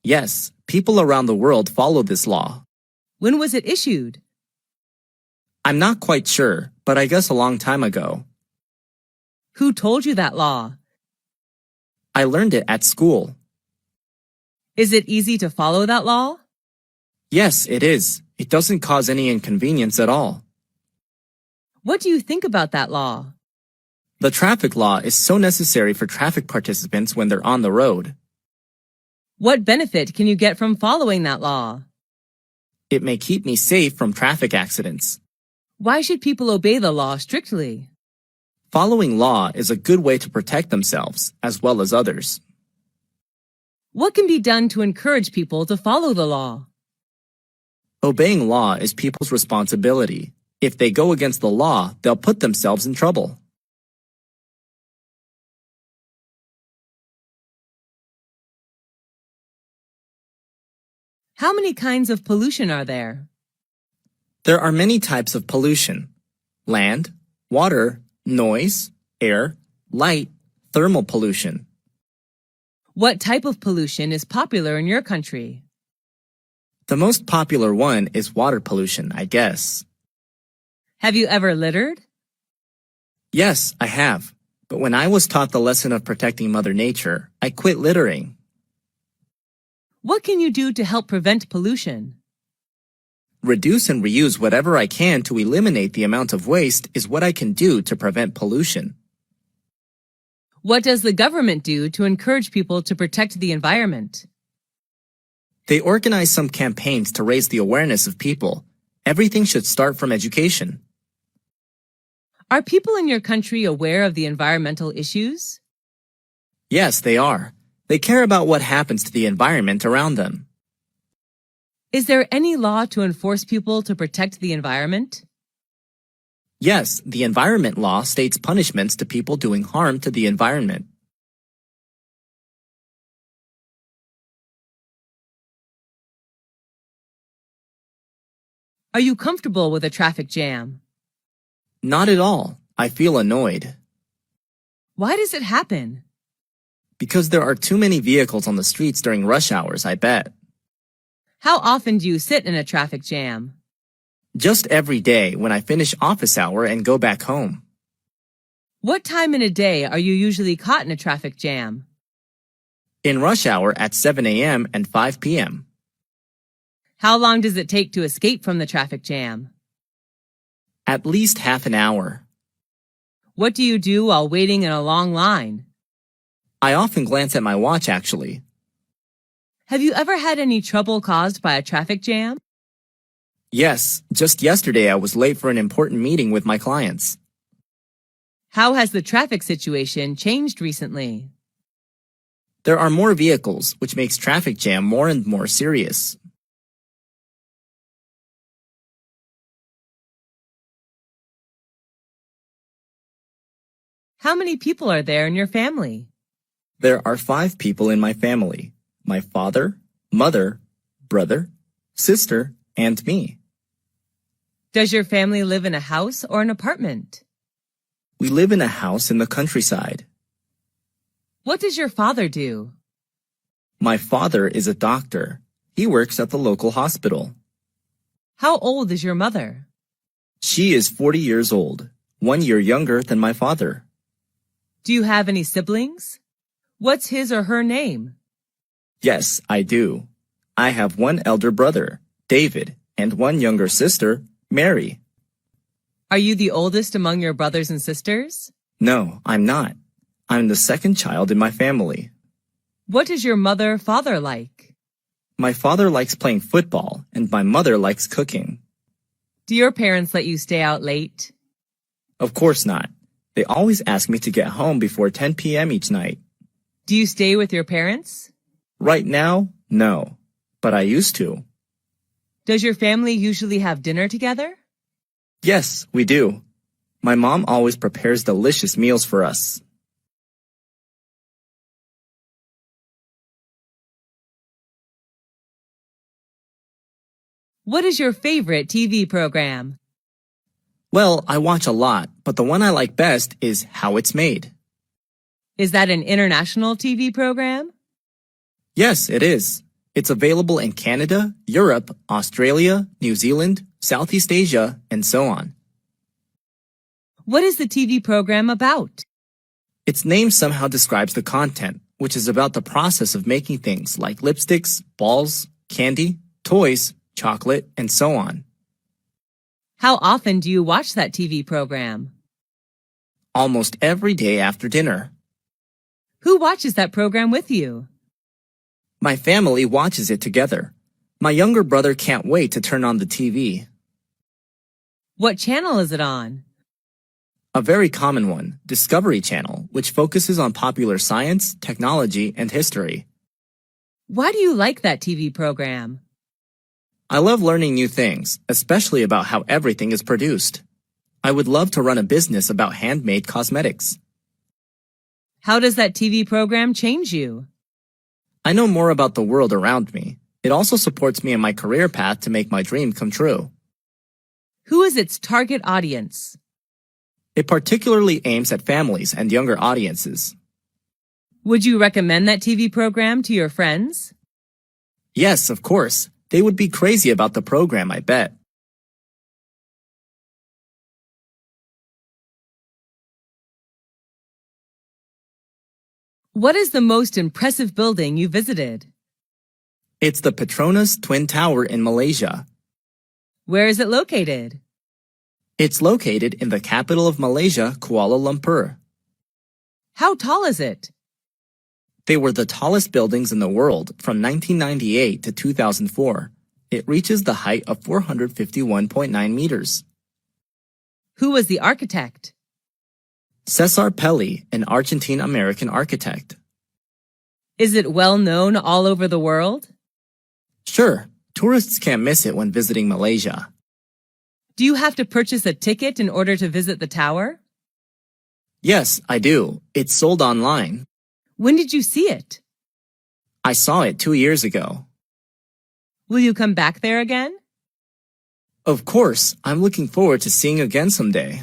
Yes, people around the world follow this law. When was it issued? I'm not quite sure, but I guess a long time ago. Who told you that law? I learned it at school. Is it easy to follow that law? Yes, it is. It doesn't cause any inconvenience at all. What do you think about that law? The traffic law is so necessary for traffic participants when they're on the road. What benefit can you get from following that law? It may keep me safe from traffic accidents. Why should people obey the law strictly? Following law is a good way to protect themselves as well as others. What can be done to encourage people to follow the law? Obeying law is people's responsibility. If they go against the law, they'll put themselves in trouble. How many kinds of pollution are there? There are many types of pollution: land, water, noise, air, light, thermal pollution. What type of pollution is popular in your country? The most popular one is water pollution, I guess. Have you ever littered? Yes, I have. But when I was taught the lesson of protecting Mother Nature, I quit littering. What can you do to help prevent pollution? Reduce and reuse whatever I can to eliminate the amount of waste is what I can do to prevent pollution. What does the government do to encourage people to protect the environment? They organize some campaigns to raise the awareness of people. Everything should start from education. Are people in your country aware of the environmental issues? Yes, they are. They care about what happens to the environment around them. Is there any law to enforce people to protect the environment? Yes, the environment law states punishments to people doing harm to the environment. Are you comfortable with a traffic jam? Not at all. I feel annoyed. Why does it happen? Because there are too many vehicles on the streets during rush hours, I bet. How often do you sit in a traffic jam? Just every day when I finish office hour and go back home. What time in a day are you usually caught in a traffic jam? In rush hour at 7 a.m. and 5 p.m. How long does it take to escape from the traffic jam? At least half an hour. What do you do while waiting in a long line? I often glance at my watch, actually. Have you ever had any trouble caused by a traffic jam? Yes, just yesterday I was late for an important meeting with my clients. How has the traffic situation changed recently? There are more vehicles, which makes traffic jam more and more serious. How many people are there in your family? There are 5 people in my family: my father, mother, brother, sister, and me. Does your family live in a house or an apartment? We live in a house in the countryside. What does your father do? My father is a doctor. He works at the local hospital. How old is your mother? She is 40 years old, 1 year younger than my father. Do you have any siblings? What's his or her name? Yes, I do. I have 1 elder brother, David, and 1 younger sister, Mary. Are you the oldest among your brothers and sisters? No, I'm not. I'm the second child in my family. What is your mother/father like? My father likes playing football, and my mother likes cooking. Do your parents let you stay out late? Of course not. They always ask me to get home before 10 p.m. each night. Do you stay with your parents? Right now, no. But I used to. Does your family usually have dinner together? Yes, we do. My mom always prepares delicious meals for us. What is your favorite TV program? Well, I watch a lot, but the one I like best is How It's Made. Is that an international TV program? Yes, it is. It's available in Canada, Europe, Australia, New Zealand, Southeast Asia, and so on. What is the TV program about? Its name somehow describes the content, which is about the process of making things like lipsticks, balls, candy, toys, chocolate, and so on. How often do you watch that TV program? Almost every day after dinner. Who watches that program with you? My family watches it together. My younger brother can't wait to turn on the TV. What channel is it on? A very common one, Discovery Channel, which focuses on popular science, technology, and history. Why do you like that TV program? I love learning new things, especially about how everything is produced. I would love to run a business about handmade cosmetics. How does that TV program change you? I know more about the world around me. It also supports me in my career path to make my dream come true. Who is its target audience? It particularly aims at families and younger audiences. Would you recommend that TV program to your friends? Yes, of course. They would be crazy about the program, I bet. What is the most impressive building you visited? It's the Petronas Twin Tower in Malaysia. Where is it located? It's located in the capital of Malaysia, Kuala Lumpur. How tall is it? They were the tallest buildings in the world from 1998 to 2004. It reaches the height of 451.9 meters. Who was the architect? Cesar Pelli, an Argentine-American architect. Is it well known all over the world? Sure, tourists can't miss it when visiting Malaysia. Do you have to purchase a ticket in order to visit the tower? Yes, I do. It's sold online. When did you see it? I saw it 2 years ago. Will you come back there again? Of course, I'm looking forward to seeing again someday.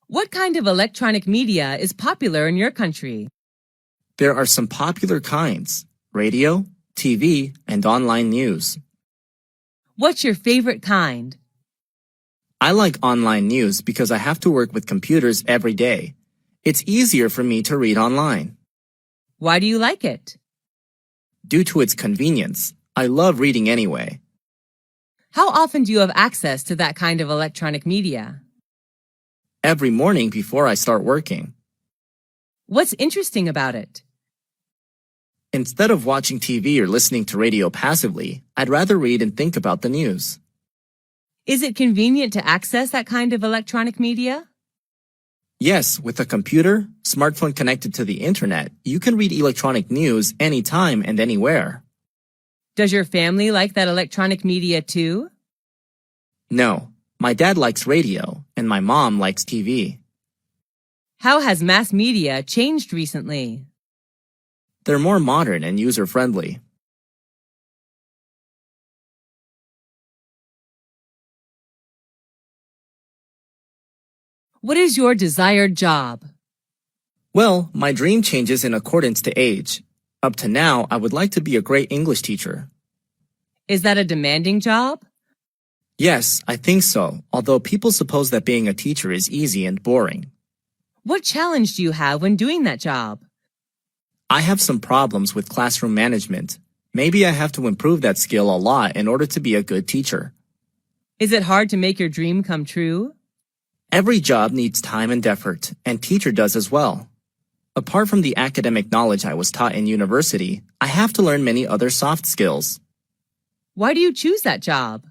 What kind of electronic media is popular in your country? There are some popular kinds: radio, TV, and online news. What's your favorite kind? I like online news because I have to work with computers every day. It's easier for me to read online. Why do you like it? Due to its convenience, I love reading anyway. How often do you have access to that kind of electronic media? Every morning before I start working. What's interesting about it? Instead of watching TV or listening to radio passively, I'd rather read and think about the news. Is it convenient to access that kind of electronic media? Yes, with a computer, smartphone connected to the internet, you can read electronic news anytime and anywhere. Does your family like that electronic media too? No, my dad likes radio and my mom likes TV. How has mass media changed recently? They're more modern and user-friendly. What is your desired job? Well, my dream changes in accordance to age. Up to now, I would like to be a great English teacher. Is that a demanding job? Yes, I think so, although people suppose that being a teacher is easy and boring. What challenge do you have when doing that job? I have some problems with classroom management. Maybe I have to improve that skill a lot in order to be a good teacher. Is it hard to make your dream come true? Every job needs time and effort, and teacher does as well. Apart from the academic knowledge I was taught in university, I have to learn many other soft skills. Why do you choose that job?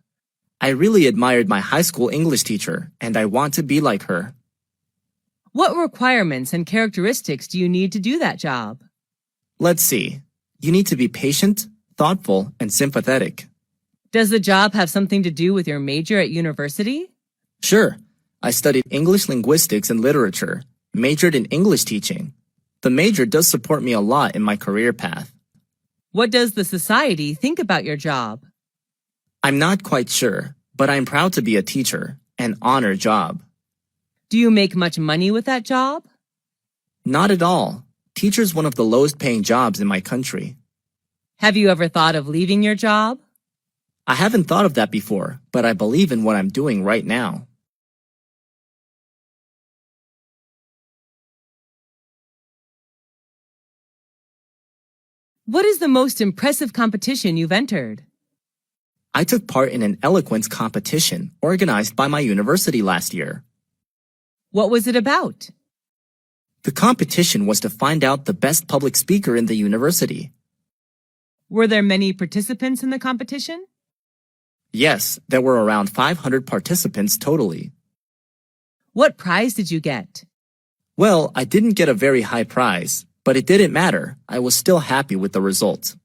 I really admired my high school English teacher, and I want to be like her. What requirements and characteristics do you need to do that job? Let's see. You need to be patient, thoughtful, and sympathetic. Does the job have something to do with your major at university? Sure. I studied English linguistics and literature, majored in English teaching. The major does support me a lot in my career path. What does the society think about your job? I'm not quite sure, but I'm proud to be a teacher, an honor job. Do you make much money with that job? Not at all. Teacher's one of the lowest paying jobs in my country. Have you ever thought of leaving your job? I haven't thought of that before, but I believe in what I'm doing right now. What is the most impressive competition you've entered? I took part in an eloquence competition organized by my university last year. What was it about? The competition was to find out the best public speaker in the university. Were there many participants in the competition? Yes, there were around 500 participants totally. What prize did you get? Well, I didn't get a very high prize, but it didn't matter. I was still happy with the result.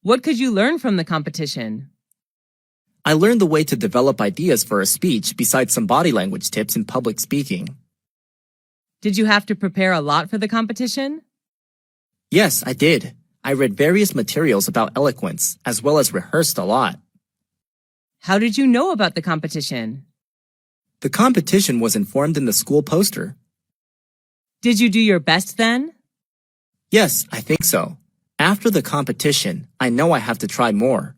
What could you learn from the competition? I learned the way to develop ideas for a speech besides some body language tips in public speaking. Did you have to prepare a lot for the competition? Yes, I did. I read various materials about eloquence, as well as rehearsed a lot. How did you know about the competition? The competition was informed in the school poster. Did you do your best then? Yes, I think so. After the competition, I know I have to try more.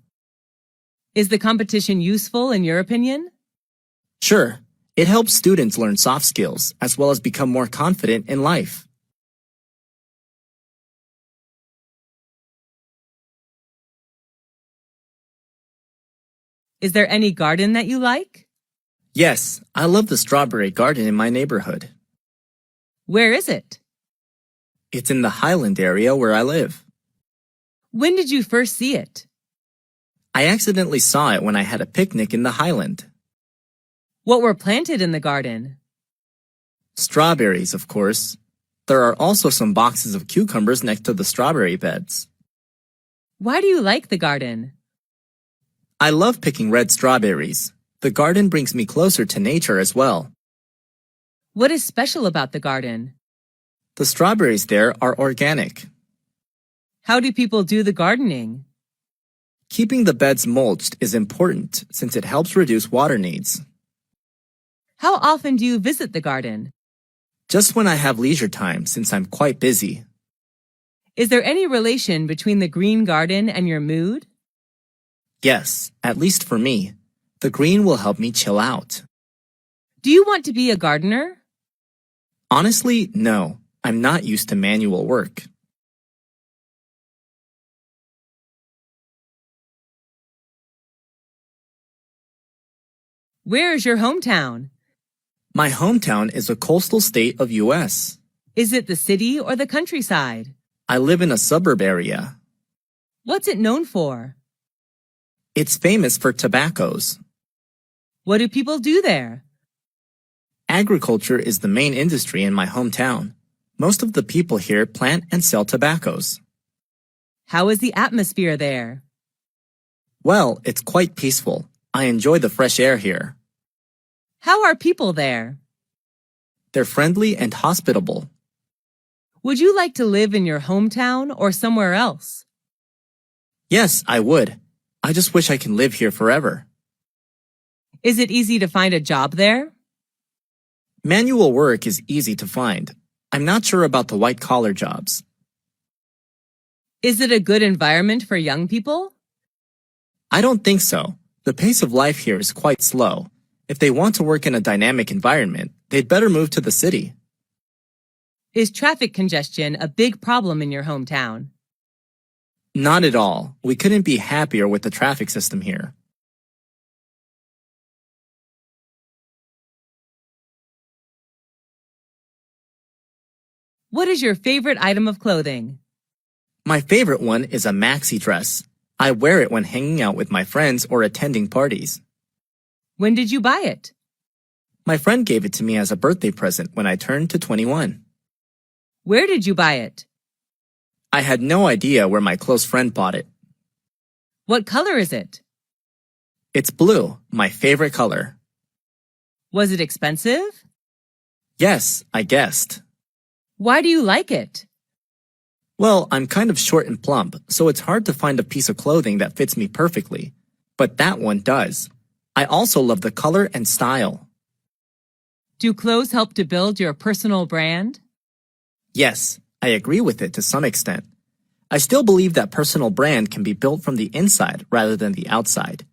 Is the competition useful in your opinion? Sure, it helps students learn soft skills, as well as become more confident in life. Is there any garden that you like? Yes, I love the strawberry garden in my neighborhood. Where is it? It's in the Highland area where I live. When did you first see it? I accidentally saw it when I had a picnic in the Highland. What were planted in the garden? Strawberries, of course. There are also some boxes of cucumbers next to the strawberry beds. Why do you like the garden? I love picking red strawberries. The garden brings me closer to nature as well. What is special about the garden? The strawberries there are organic. How do people do the gardening? Keeping the beds mulched is important since it helps reduce water needs. How often do you visit the garden? Just when I have leisure time since I'm quite busy. Is there any relation between the green garden and your mood? Yes, at least for me. The green will help me chill out. Do you want to be a gardener? Honestly, no. I'm not used to manual work. Where is your hometown? My hometown is a coastal state of U.S. Is it the city or the countryside? I live in a suburb area. What's it known for? It's famous for tobaccos. What do people do there? Agriculture is the main industry in my hometown. Most of the people here plant and sell tobaccos. How is the atmosphere there? Well, it's quite peaceful. I enjoy the fresh air here. How are people there? They're friendly and hospitable. Would you like to live in your hometown or somewhere else? Yes, I would. I just wish I can live here forever. Is it easy to find a job there? Manual work is easy to find. I'm not sure about the white-collar jobs. Is it a good environment for young people? I don't think so. The pace of life here is quite slow. If they want to work in a dynamic environment, they'd better move to the city. Is traffic congestion a big problem in your hometown? Not at all. We couldn't be happier with the traffic system here. What is your favorite item of clothing? My favorite one is a maxi dress. I wear it when hanging out with my friends or attending parties. When did you buy it? My friend gave it to me as a birthday present when I turned to 21. Where did you buy it? I had no idea where my close friend bought it. What color is it? It's blue, my favorite color. Was it expensive? Yes, I guessed. Why do you like it? Well, I'm kind of short and plump, so it's hard to find a piece of clothing that fits me perfectly. But that one does. I also love the color and style. Do clothes help to build your personal brand? Yes, I agree with it to some extent. I still believe that personal brand can be built from the inside rather than the outside.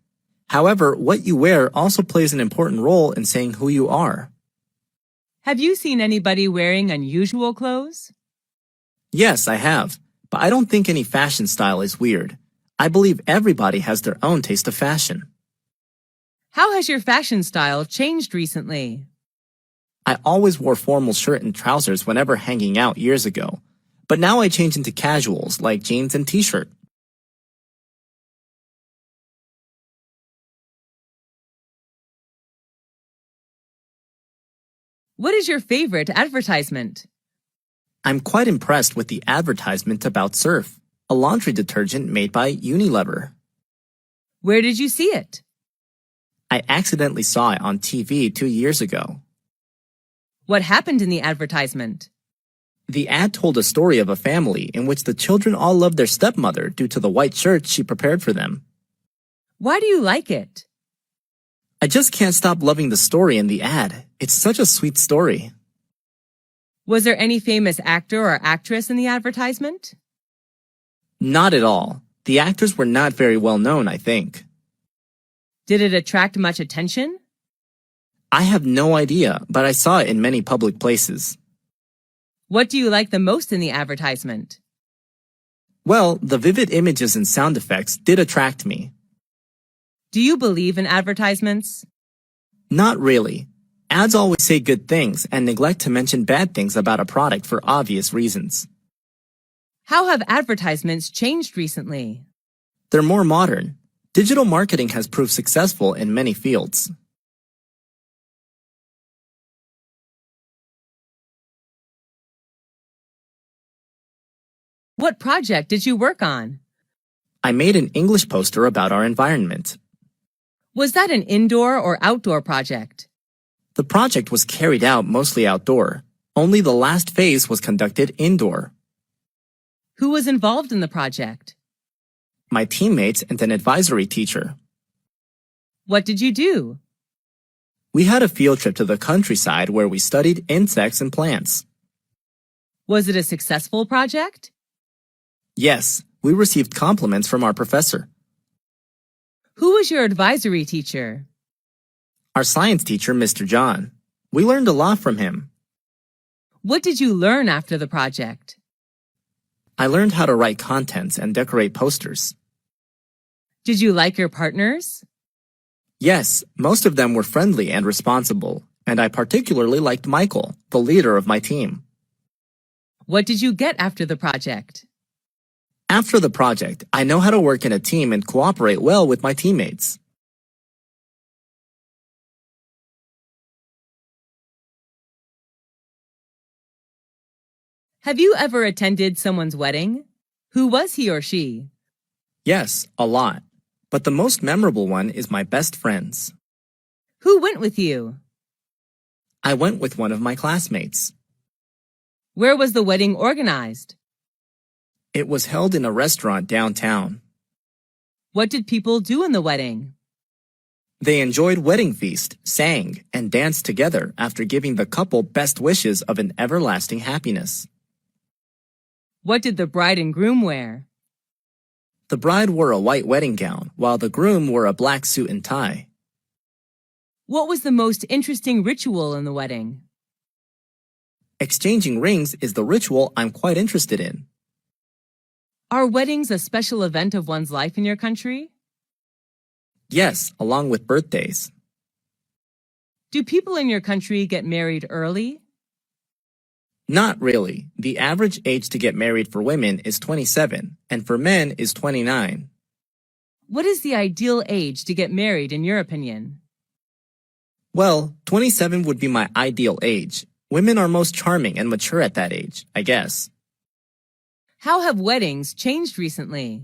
However, what you wear also plays an important role in saying who you are. Have you seen anybody wearing unusual clothes? Yes, I have, but I don't think any fashion style is weird. I believe everybody has their own taste of fashion. How has your fashion style changed recently? I always wore formal shirt and trousers whenever hanging out years ago, but now I change into casuals like jeans and t-shirt. What is your favorite advertisement? I'm quite impressed with the advertisement about Surf, a laundry detergent made by Unilever. Where did you see it? I accidentally saw it on TV 2 years ago. What happened in the advertisement? The ad told a story of a family in which the children all loved their stepmother due to the white shirts she prepared for them. Why do you like it? I just can't stop loving the story in the ad. It's such a sweet story. Was there any famous actor or actress in the advertisement? Not at all. The actors were not very well known, I think. Did it attract much attention? I have no idea, but I saw it in many public places. What do you like the most in the advertisement? Well, the vivid images and sound effects did attract me. Do you believe in advertisements? Not really. Ads always say good things and neglect to mention bad things about a product for obvious reasons. How have advertisements changed recently? They're more modern. Digital marketing has proved successful in many fields. What project did you work on? I made an English poster about our environment. Was that an indoor or outdoor project? The project was carried out mostly outdoor. Only the last phase was conducted indoor. Who was involved in the project? My teammates and an advisory teacher. What did you do? We had a field trip to the countryside where we studied insects and plants. Was it a successful project? Yes, we received compliments from our professor. Who was your advisory teacher? Our science teacher, Mr. John. We learned a lot from him. What did you learn after the project? I learned how to write contents and decorate posters. Did you like your partners? Yes, most of them were friendly and responsible, and I particularly liked Michael, the leader of my team. What did you get after the project? After the project, I know how to work in a team and cooperate well with my teammates. Have you ever attended someone's wedding? Who was he or she? Yes, a lot. But the most memorable one is my best friend's. Who went with you? I went with one of my classmates. Where was the wedding organized? It was held in a restaurant downtown. What did people do in the wedding? They enjoyed wedding feast, sang, and danced together after giving the couple best wishes of an everlasting happiness. What did the bride and groom wear? The bride wore a white wedding gown, while the groom wore a black suit and tie. What was the most interesting ritual in the wedding? Exchanging rings is the ritual I'm quite interested in. Are weddings a special event of one's life in your country? Yes, along with birthdays. Do people in your country get married early? Not really. The average age to get married for women is 27, and for men is 29. What is the ideal age to get married in your opinion? Well, 27 would be my ideal age. Women are most charming and mature at that age, I guess. How have weddings changed recently?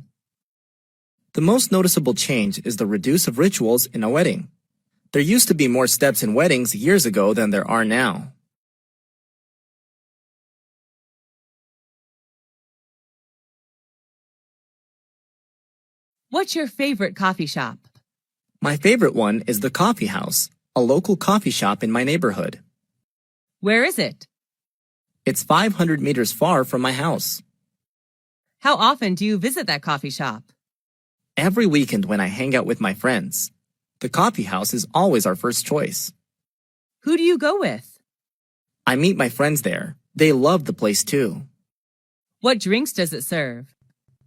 The most noticeable change is the reduce of rituals in a wedding. There used to be more steps in weddings years ago than there are now. What's your favorite coffee shop? My favorite one is the Coffee House, a local coffee shop in my neighborhood. Where is it? It's 500 meters far from my house. How often do you visit that coffee shop? Every weekend when I hang out with my friends. The Coffee House is always our first choice. Who do you go with? I meet my friends there. They love the place too. What drinks does it serve?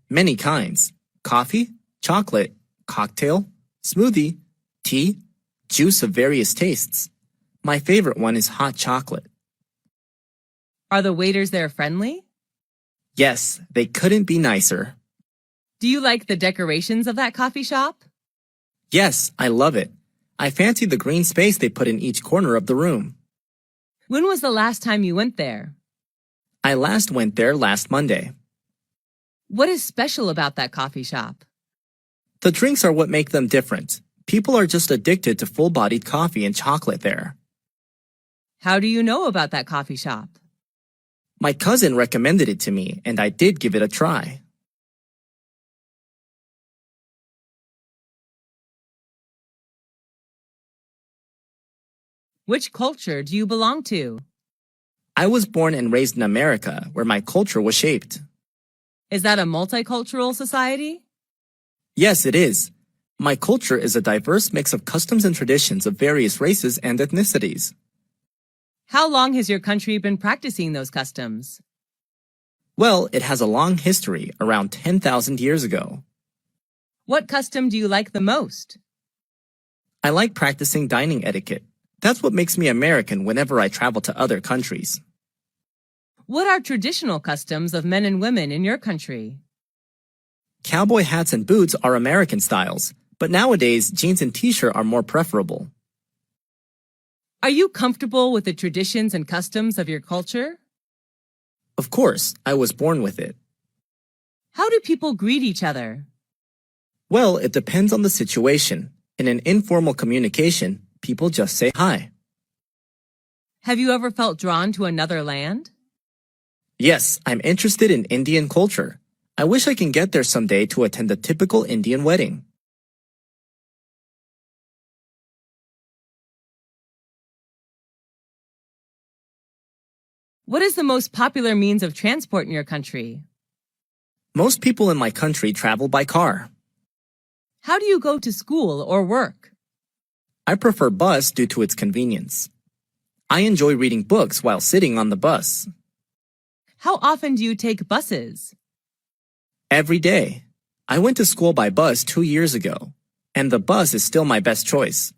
Many kinds. Coffee, chocolate, cocktail, smoothie, tea, juice of various tastes. My favorite one is hot chocolate. Are the waiters there friendly? Yes, they couldn't be nicer. Do you like the decorations of that coffee shop? Yes, I love it. I fancy the green space they put in each corner of the room. When was the last time you went there? I last went there last Monday. What is special about that coffee shop? The drinks are what make them different. People are just addicted to full-bodied coffee and chocolate there. How do you know about that coffee shop? My cousin recommended it to me, and I did give it a try. Which culture do you belong to? I was born and raised in America, where my culture was shaped. Is that a multicultural society? Yes, it is. My culture is a diverse mix of customs and traditions of various races and ethnicities. How long has your country been practicing those customs? Well, it has a long history, around 10,000 years ago. What custom do you like the most? I like practicing dining etiquette. That's what makes me American whenever I travel to other countries. What are traditional customs of men and women in your country? Cowboy hats and boots are American styles, but nowadays jeans and t-shirt are more preferable. Are you comfortable with the traditions and customs of your culture? Of course, I was born with it. How do people greet each other? Well, it depends on the situation. In an informal communication, people just say hi. Have you ever felt drawn to another land? Yes, I'm interested in Indian culture. I wish I can get there someday to attend a typical Indian wedding. What is the most popular means of transport in your country? Most people in my country travel by car. How do you go to school or work? I prefer bus due to its convenience. I enjoy reading books while sitting on the bus. How often do you take buses? Every day. I went to school by bus 2 years ago, and the bus is still my best choice.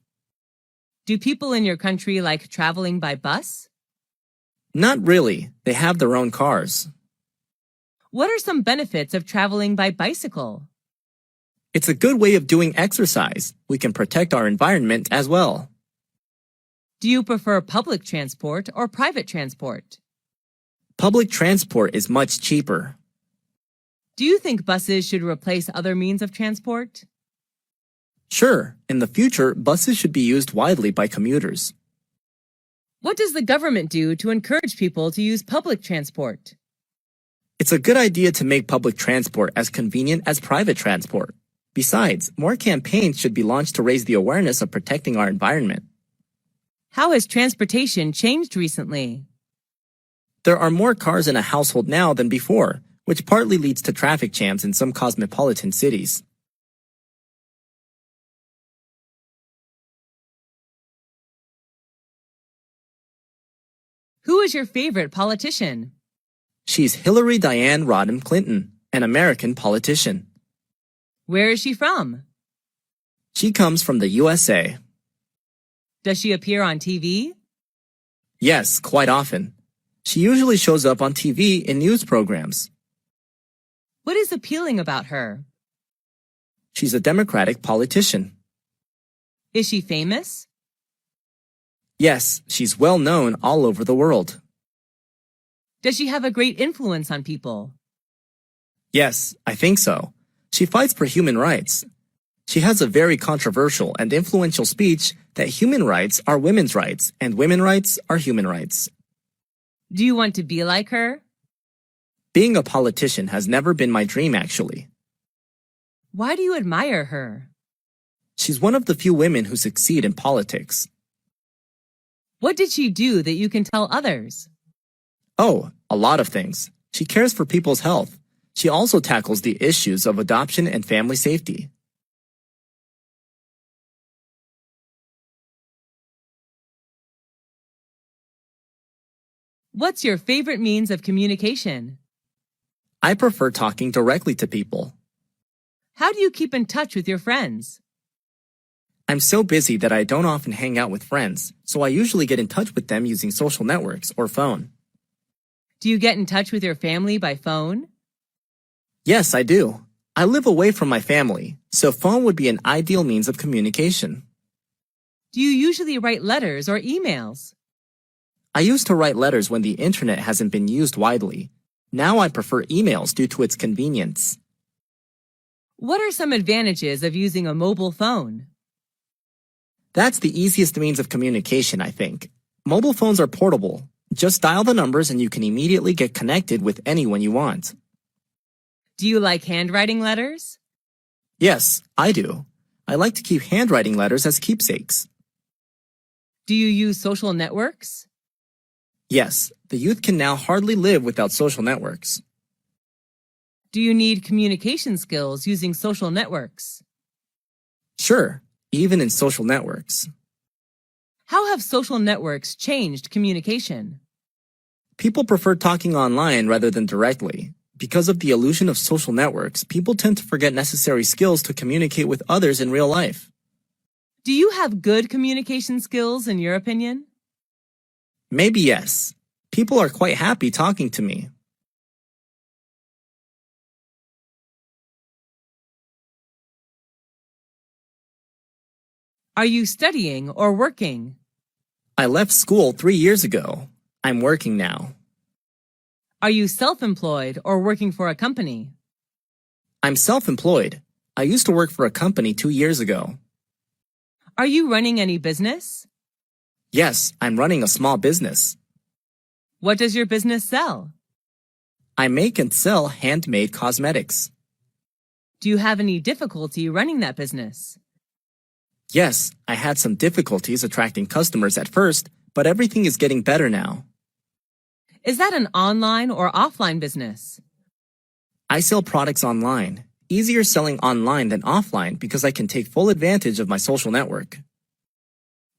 Do people in your country like traveling by bus? Not really. They have their own cars. What are some benefits of traveling by bicycle? It's a good way of doing exercise. We can protect our environment as well. Do you prefer public transport or private transport? Public transport is much cheaper. Do you think buses should replace other means of transport? Sure, in the future, buses should be used widely by commuters. What does the government do to encourage people to use public transport? It's a good idea to make public transport as convenient as private transport. Besides, more campaigns should be launched to raise the awareness of protecting our environment. How has transportation changed recently? There are more cars in a household now than before, which partly leads to traffic jams in some cosmopolitan cities. Who is your favorite politician? She's Hillary Diane Rodham Clinton, an American politician. Where is she from? She comes from the USA. Does she appear on TV? Yes, quite often. She usually shows up on TV in news programs. What is appealing about her? She's a Democratic politician. Is she famous? Yes, she's well known all over the world. Does she have a great influence on people? Yes, I think so. She fights for human rights. She has a very controversial and influential speech that human rights are women's rights and women's rights are human rights. Do you want to be like her? Being a politician has never been my dream, actually. Why do you admire her? She's one of the few women who succeed in politics. What did she do that you can tell others? Oh, a lot of things. She cares for people's health. She also tackles the issues of adoption and family safety. What's your favorite means of communication? I prefer talking directly to people. How do you keep in touch with your friends? I'm so busy that I don't often hang out with friends, so I usually get in touch with them using social networks or phone. Do you get in touch with your family by phone? Yes, I do. I live away from my family, so phone would be an ideal means of communication. Do you usually write letters or emails? I used to write letters when the internet hasn't been used widely. Now I prefer emails due to its convenience. What are some advantages of using a mobile phone? That's the easiest means of communication, I think. Mobile phones are portable. Just dial the numbers and you can immediately get connected with anyone you want. Do you like handwriting letters? Yes, I do. I like to keep handwriting letters as keepsakes. Do you use social networks? Yes, the youth can now hardly live without social networks. Do you need communication skills using social networks? Sure, even in social networks. How have social networks changed communication? People prefer talking online rather than directly. Because of the illusion of social networks, people tend to forget necessary skills to communicate with others in real life. Do you have good communication skills in your opinion? Maybe yes. People are quite happy talking to me. Are you studying or working? I left school 3 years ago. I'm working now. Are you self-employed or working for a company? I'm self-employed. I used to work for a company 2 years ago. Are you running any business? Yes, I'm running a small business. What does your business sell? I make and sell handmade cosmetics. Do you have any difficulty running that business? Yes, I had some difficulties attracting customers at first, but everything is getting better now. Is that an online or offline business? I sell products online. Easier selling online than offline because I can take full advantage of my social network.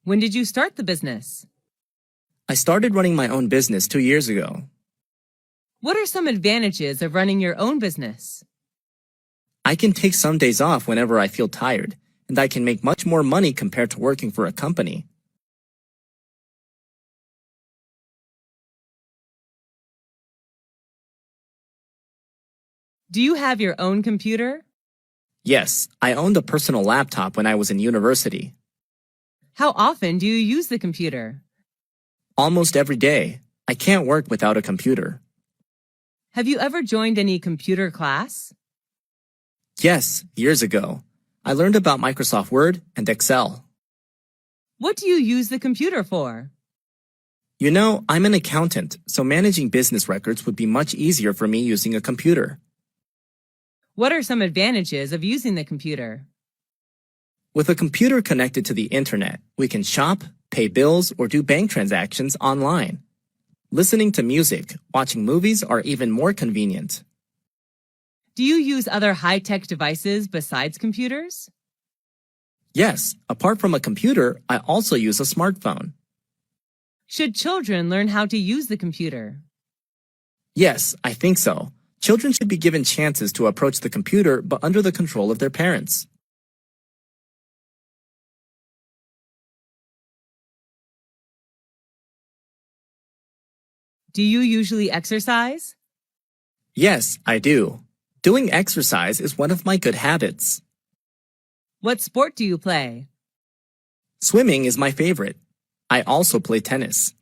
When did you start the business? I started running my own business 2 years ago. What are some advantages of running your own business? I can take some days off whenever I feel tired, and I can make much more money compared to working for a company. Do you have your own computer? Yes, I owned a personal laptop when I was in university. How often do you use the computer? Almost every day. I can't work without a computer. Have you ever joined any computer class? Yes, years ago. I learned about Microsoft Word and Excel. What do you use the computer for? You know, I'm an accountant, so managing business records would be much easier for me using a computer. What are some advantages of using the computer? With a computer connected to the internet, we can shop, pay bills, or do bank transactions online. Listening to music, watching movies are even more convenient. Do you use other high-tech devices besides computers? Yes, apart from a computer, I also use a smartphone. Should children learn how to use the computer? Yes, I think so. Children should be given chances to approach the computer, but under the control of their parents. Do you usually exercise? Yes, I do. Doing exercise is one of my good habits. What sport do you play? Swimming is my favorite. I also play tennis.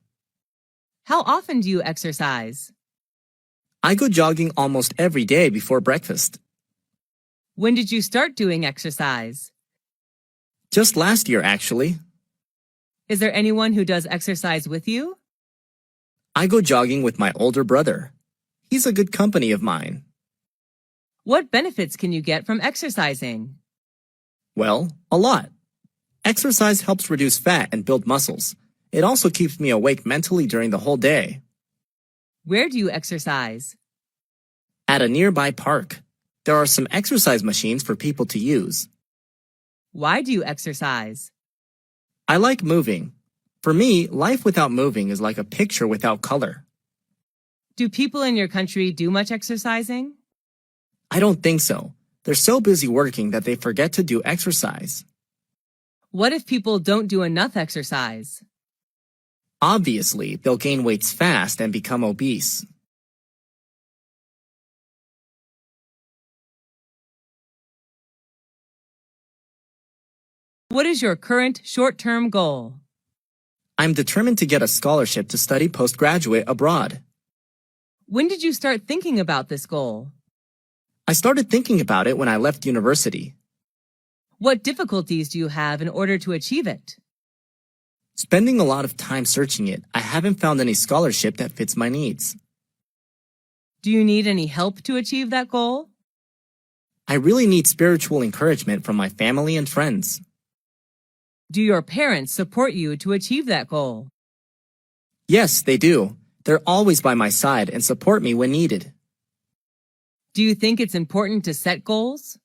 How often do you exercise? I go jogging almost every day before breakfast. When did you start doing exercise? Just last year, actually. Is there anyone who does exercise with you? I go jogging with my older brother. He's a good company of mine. What benefits can you get from exercising? Well, a lot. Exercise helps reduce fat and build muscles. It also keeps me awake mentally during the whole day. Where do you exercise? At a nearby park, there are some exercise machines for people to use. Why do you exercise? I like moving. For me, life without moving is like a picture without color. Do people in your country do much exercising? I don't think so. They're so busy working that they forget to do exercise. What if people don't do enough exercise? Obviously, they'll gain weight fast and become obese. What is your current short-term goal? I'm determined to get a scholarship to study postgraduate abroad. When did you start thinking about this goal? I started thinking about it when I left university. What difficulties do you have in order to achieve it? Spending a lot of time searching it, I haven't found any scholarship that fits my needs. Do you need any help to achieve that goal? I really need spiritual encouragement from my family and friends. Do your parents support you to achieve that goal? Yes, they do. They're always by my side and support me when needed. Do you think it's important to set goals?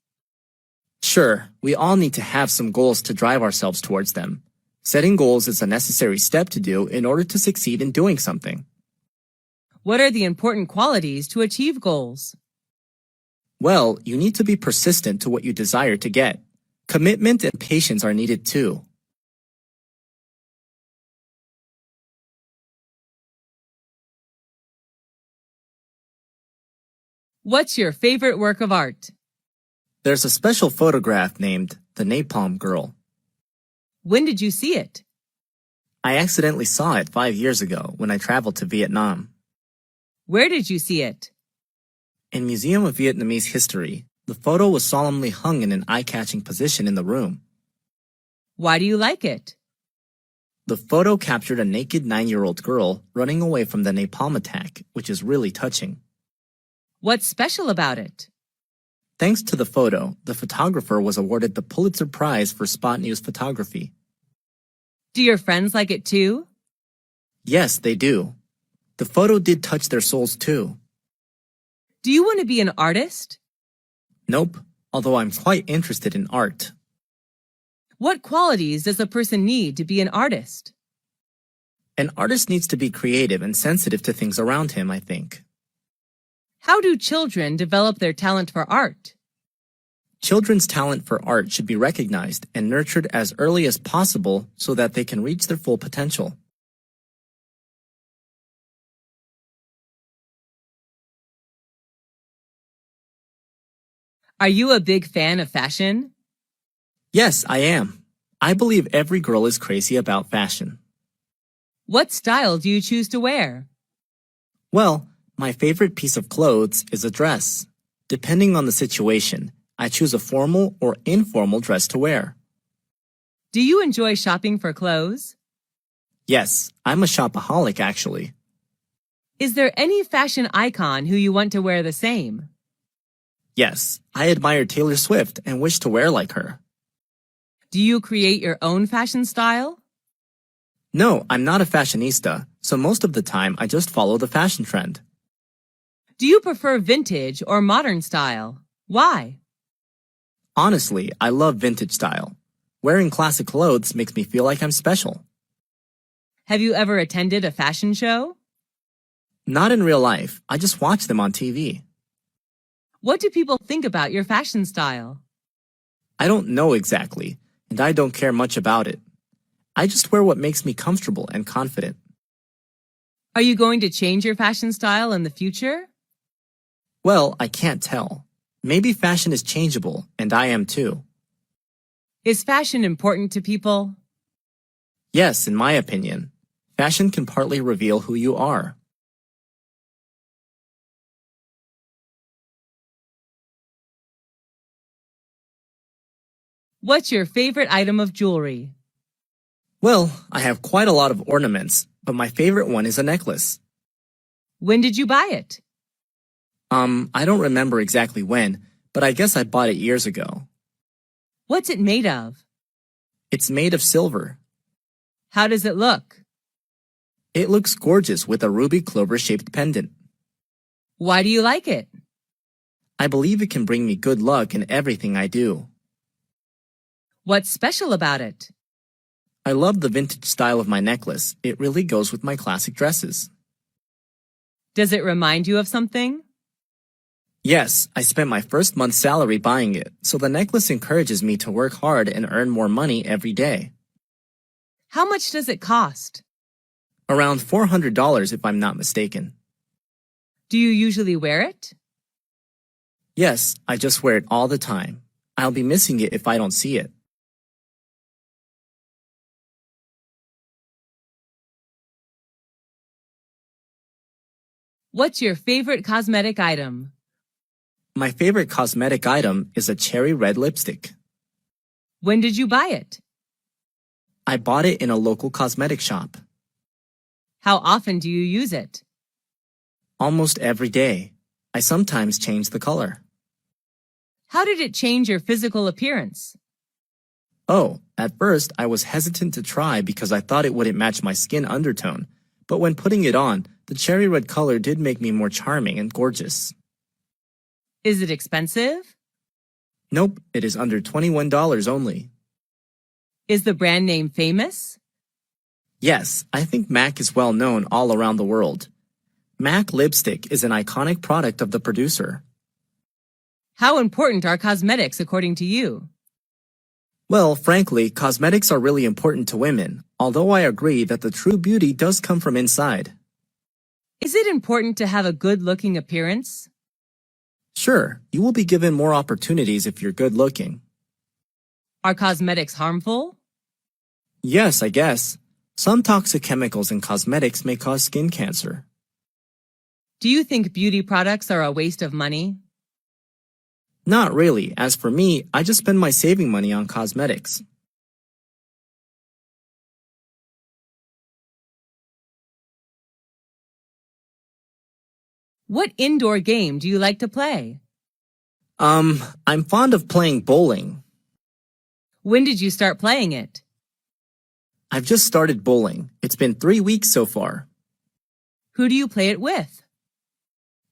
Sure, we all need to have some goals to drive ourselves towards them. Setting goals is a necessary step to do in order to succeed in doing something. What are the important qualities to achieve goals? Well, you need to be persistent to what you desire to get. Commitment and patience are needed too. What's your favorite work of art? There's a special photograph named The Napalm Girl. When did you see it? I accidentally saw it 5 years ago when I traveled to Vietnam. Where did you see it? In Museum of Vietnamese History, the photo was solemnly hung in an eye-catching position in the room. Why do you like it? The photo captured a naked 9-year-old girl running away from the napalm attack, which is really touching. What's special about it? Thanks to the photo, the photographer was awarded the Pulitzer Prize for Spot News photography. Do your friends like it too? Yes, they do. The photo did touch their souls too. Do you want to be an artist? Nope, although I'm quite interested in art. What qualities does a person need to be an artist? An artist needs to be creative and sensitive to things around him, I think. How do children develop their talent for art? Children's talent for art should be recognized and nurtured as early as possible so that they can reach their full potential. Are you a big fan of fashion? Yes, I am. I believe every girl is crazy about fashion. What style do you choose to wear? Well, my favorite piece of clothes is a dress. Depending on the situation, I choose a formal or informal dress to wear. Do you enjoy shopping for clothes? Yes, I'm a shopaholic actually. Is there any fashion icon who you want to wear the same? Yes, I admire Taylor Swift and wish to wear like her. Do you create your own fashion style? No, I'm not a fashionista, so most of the time I just follow the fashion trend. Do you prefer vintage or modern style? Why? Honestly, I love vintage style. Wearing classic clothes makes me feel like I'm special. Have you ever attended a fashion show? Not in real life, I just watch them on TV. What do people think about your fashion style? I don't know exactly, and I don't care much about it. I just wear what makes me comfortable and confident. Are you going to change your fashion style in the future? Well, I can't tell. Maybe fashion is changeable, and I am too. Is fashion important to people? Yes, in my opinion. Fashion can partly reveal who you are. What's your favorite item of jewelry? Well, I have quite a lot of ornaments, but my favorite one is a necklace. When did you buy it? I don't remember exactly when, but I guess I bought it years ago. What's it made of? It's made of silver. How does it look? It looks gorgeous with a ruby clover-shaped pendant. Why do you like it? I believe it can bring me good luck in everything I do. What's special about it? I love the vintage style of my necklace. It really goes with my classic dresses. Does it remind you of something? Yes, I spent my first month's salary buying it, so the necklace encourages me to work hard and earn more money every day. How much does it cost? Around $400 if I'm not mistaken. Do you usually wear it? Yes, I just wear it all the time. I'll be missing it if I don't see it. What's your favorite cosmetic item? My favorite cosmetic item is a cherry red lipstick. When did you buy it? I bought it in a local cosmetic shop. How often do you use it? Almost every day. I sometimes change the color. How did it change your physical appearance? Oh, at first I was hesitant to try because I thought it wouldn't match my skin undertone, but when putting it on, the cherry red color did make me more charming and gorgeous. Is it expensive? Nope, it is under $21 only. Is the brand name famous? Yes, I think MAC is well known all around the world. MAC lipstick is an iconic product of the producer. How important are cosmetics according to you? Well, frankly, cosmetics are really important to women, although I agree that the true beauty does come from inside. Is it important to have a good-looking appearance? Sure, you will be given more opportunities if you're good looking. Are cosmetics harmful? Yes, I guess. Some toxic chemicals in cosmetics may cause skin cancer. Do you think beauty products are a waste of money? Not really. As for me, I just spend my saving money on cosmetics. What indoor game do you like to play? I'm fond of playing bowling. When did you start playing it? I've just started bowling. It's been 3 weeks so far. Who do you play it with?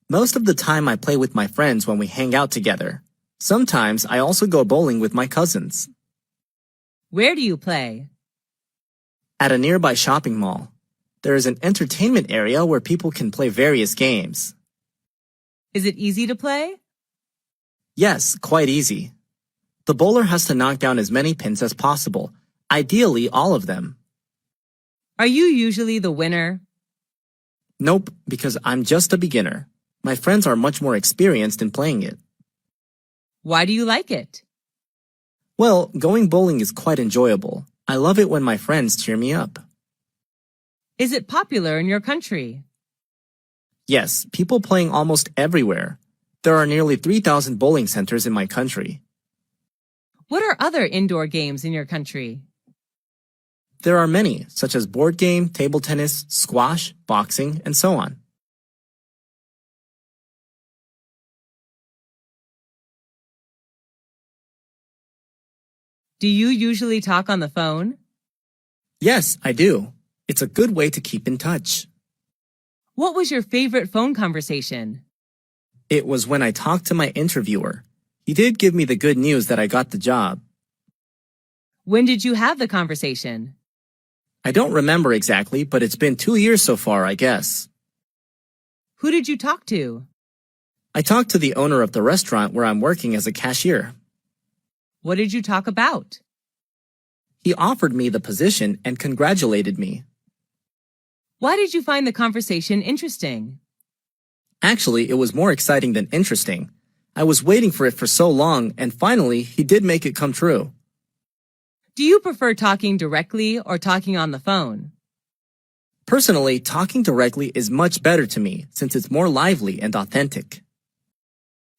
Most of the time I play with my friends when we hang out together. Sometimes I also go bowling with my cousins. Where do you play? At a nearby shopping mall. There is an entertainment area where people can play various games. Is it easy to play? Yes, quite easy. The bowler has to knock down as many pins as possible, ideally all of them. Are you usually the winner? Nope, because I'm just a beginner. My friends are much more experienced in playing it. Why do you like it? Well, going bowling is quite enjoyable. I love it when my friends cheer me up. Is it popular in your country? Yes, people playing almost everywhere. There are nearly 3,000 bowling centers in my country. What are other indoor games in your country? There are many, such as board game, table tennis, squash, boxing, and so on. Do you usually talk on the phone? Yes, I do. It's a good way to keep in touch. What was your favorite phone conversation? It was when I talked to my interviewer. He did give me the good news that I got the job. When did you have the conversation? I don't remember exactly, but it's been 2 years so far, I guess. Who did you talk to? I talked to the owner of the restaurant where I'm working as a cashier. What did you talk about? He offered me the position and congratulated me. Why did you find the conversation interesting? Actually, it was more exciting than interesting. I was waiting for it for so long, and finally, he did make it come true. Do you prefer talking directly or talking on the phone? Personally, talking directly is much better to me since it's more lively and authentic.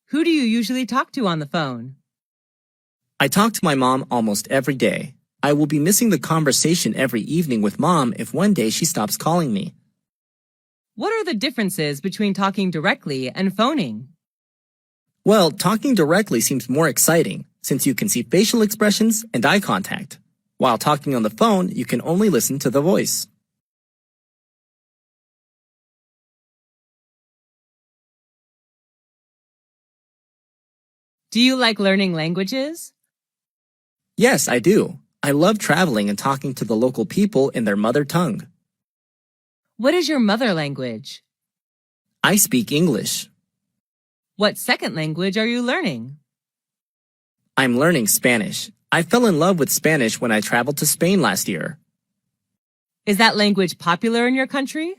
Who do you usually talk to on the phone? I talk to my mom almost every day. I will be missing the conversation every evening with mom if one day she stops calling me. What are the differences between talking directly and phoning? Well, talking directly seems more exciting since you can see facial expressions and eye contact. While talking on the phone, you can only listen to the voice. Do you like learning languages? Yes, I do. I love traveling and talking to the local people in their mother tongue. What is your mother language? I speak English. What second language are you learning? I'm learning Spanish. I fell in love with Spanish when I traveled to Spain last year. Is that language popular in your country?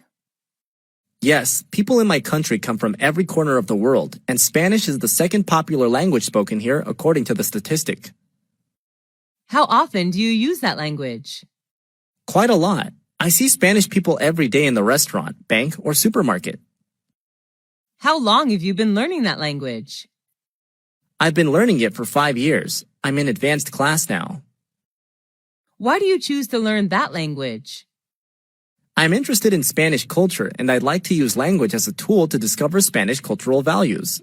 Yes, people in my country come from every corner of the world, and Spanish is the second popular language spoken here according to the statistic. How often do you use that language? Quite a lot. I see Spanish people every day in the restaurant, bank, or supermarket. How long have you been learning that language? I've been learning it for 5 years. I'm in advanced class now. Why do you choose to learn that language? I'm interested in Spanish culture, and I'd like to use language as a tool to discover Spanish cultural values.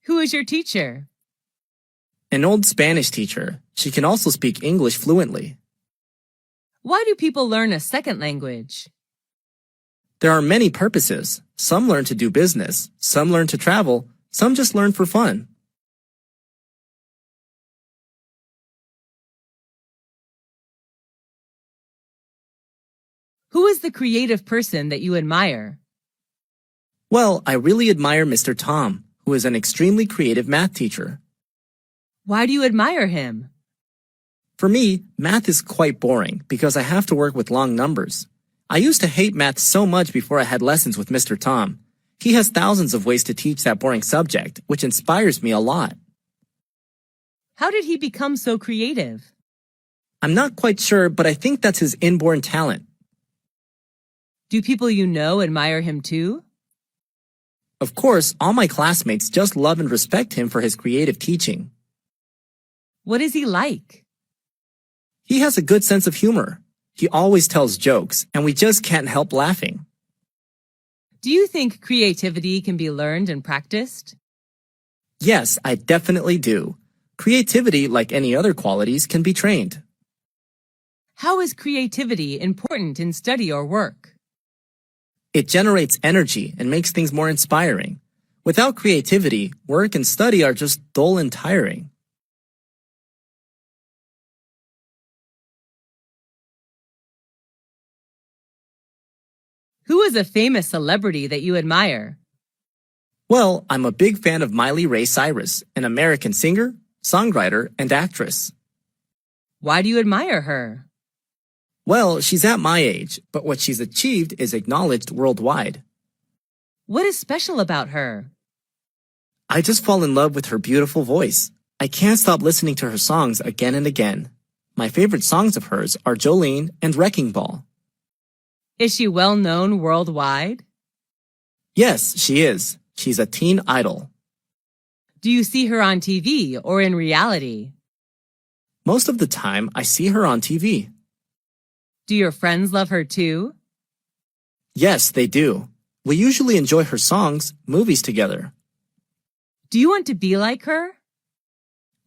Who is your teacher? An old Spanish teacher. She can also speak English fluently. Why do people learn a second language? There are many purposes. Some learn to do business, some learn to travel, some just learn for fun. Who is the creative person that you admire? Well, I really admire Mr. Tom, who is an extremely creative math teacher. Why do you admire him? For me, math is quite boring because I have to work with long numbers. I used to hate math so much before I had lessons with Mr. Tom. He has thousands of ways to teach that boring subject, which inspires me a lot. How did he become so creative? I'm not quite sure, but I think that's his inborn talent. Do people you know admire him too? Of course, all my classmates just love and respect him for his creative teaching. What is he like? He has a good sense of humor. He always tells jokes, and we just can't help laughing. Do you think creativity can be learned and practiced? Yes, I definitely do. Creativity, like any other qualities, can be trained. How is creativity important in study or work? It generates energy and makes things more inspiring. Without creativity, work and study are just dull and tiring. Who is a famous celebrity that you admire? Well, I'm a big fan of Miley Ray Cyrus, an American singer, songwriter, and actress. Why do you admire her? Well, she's at my age, but what she's achieved is acknowledged worldwide. What is special about her? I just fall in love with her beautiful voice. I can't stop listening to her songs again and again. My favorite songs of hers are Jolene and Wrecking Ball. Is she well known worldwide? Yes, she is. She's a teen idol. Do you see her on TV or in reality? Most of the time, I see her on TV. Do your friends love her too? Yes, they do. We usually enjoy her songs, movies together. Do you want to be like her?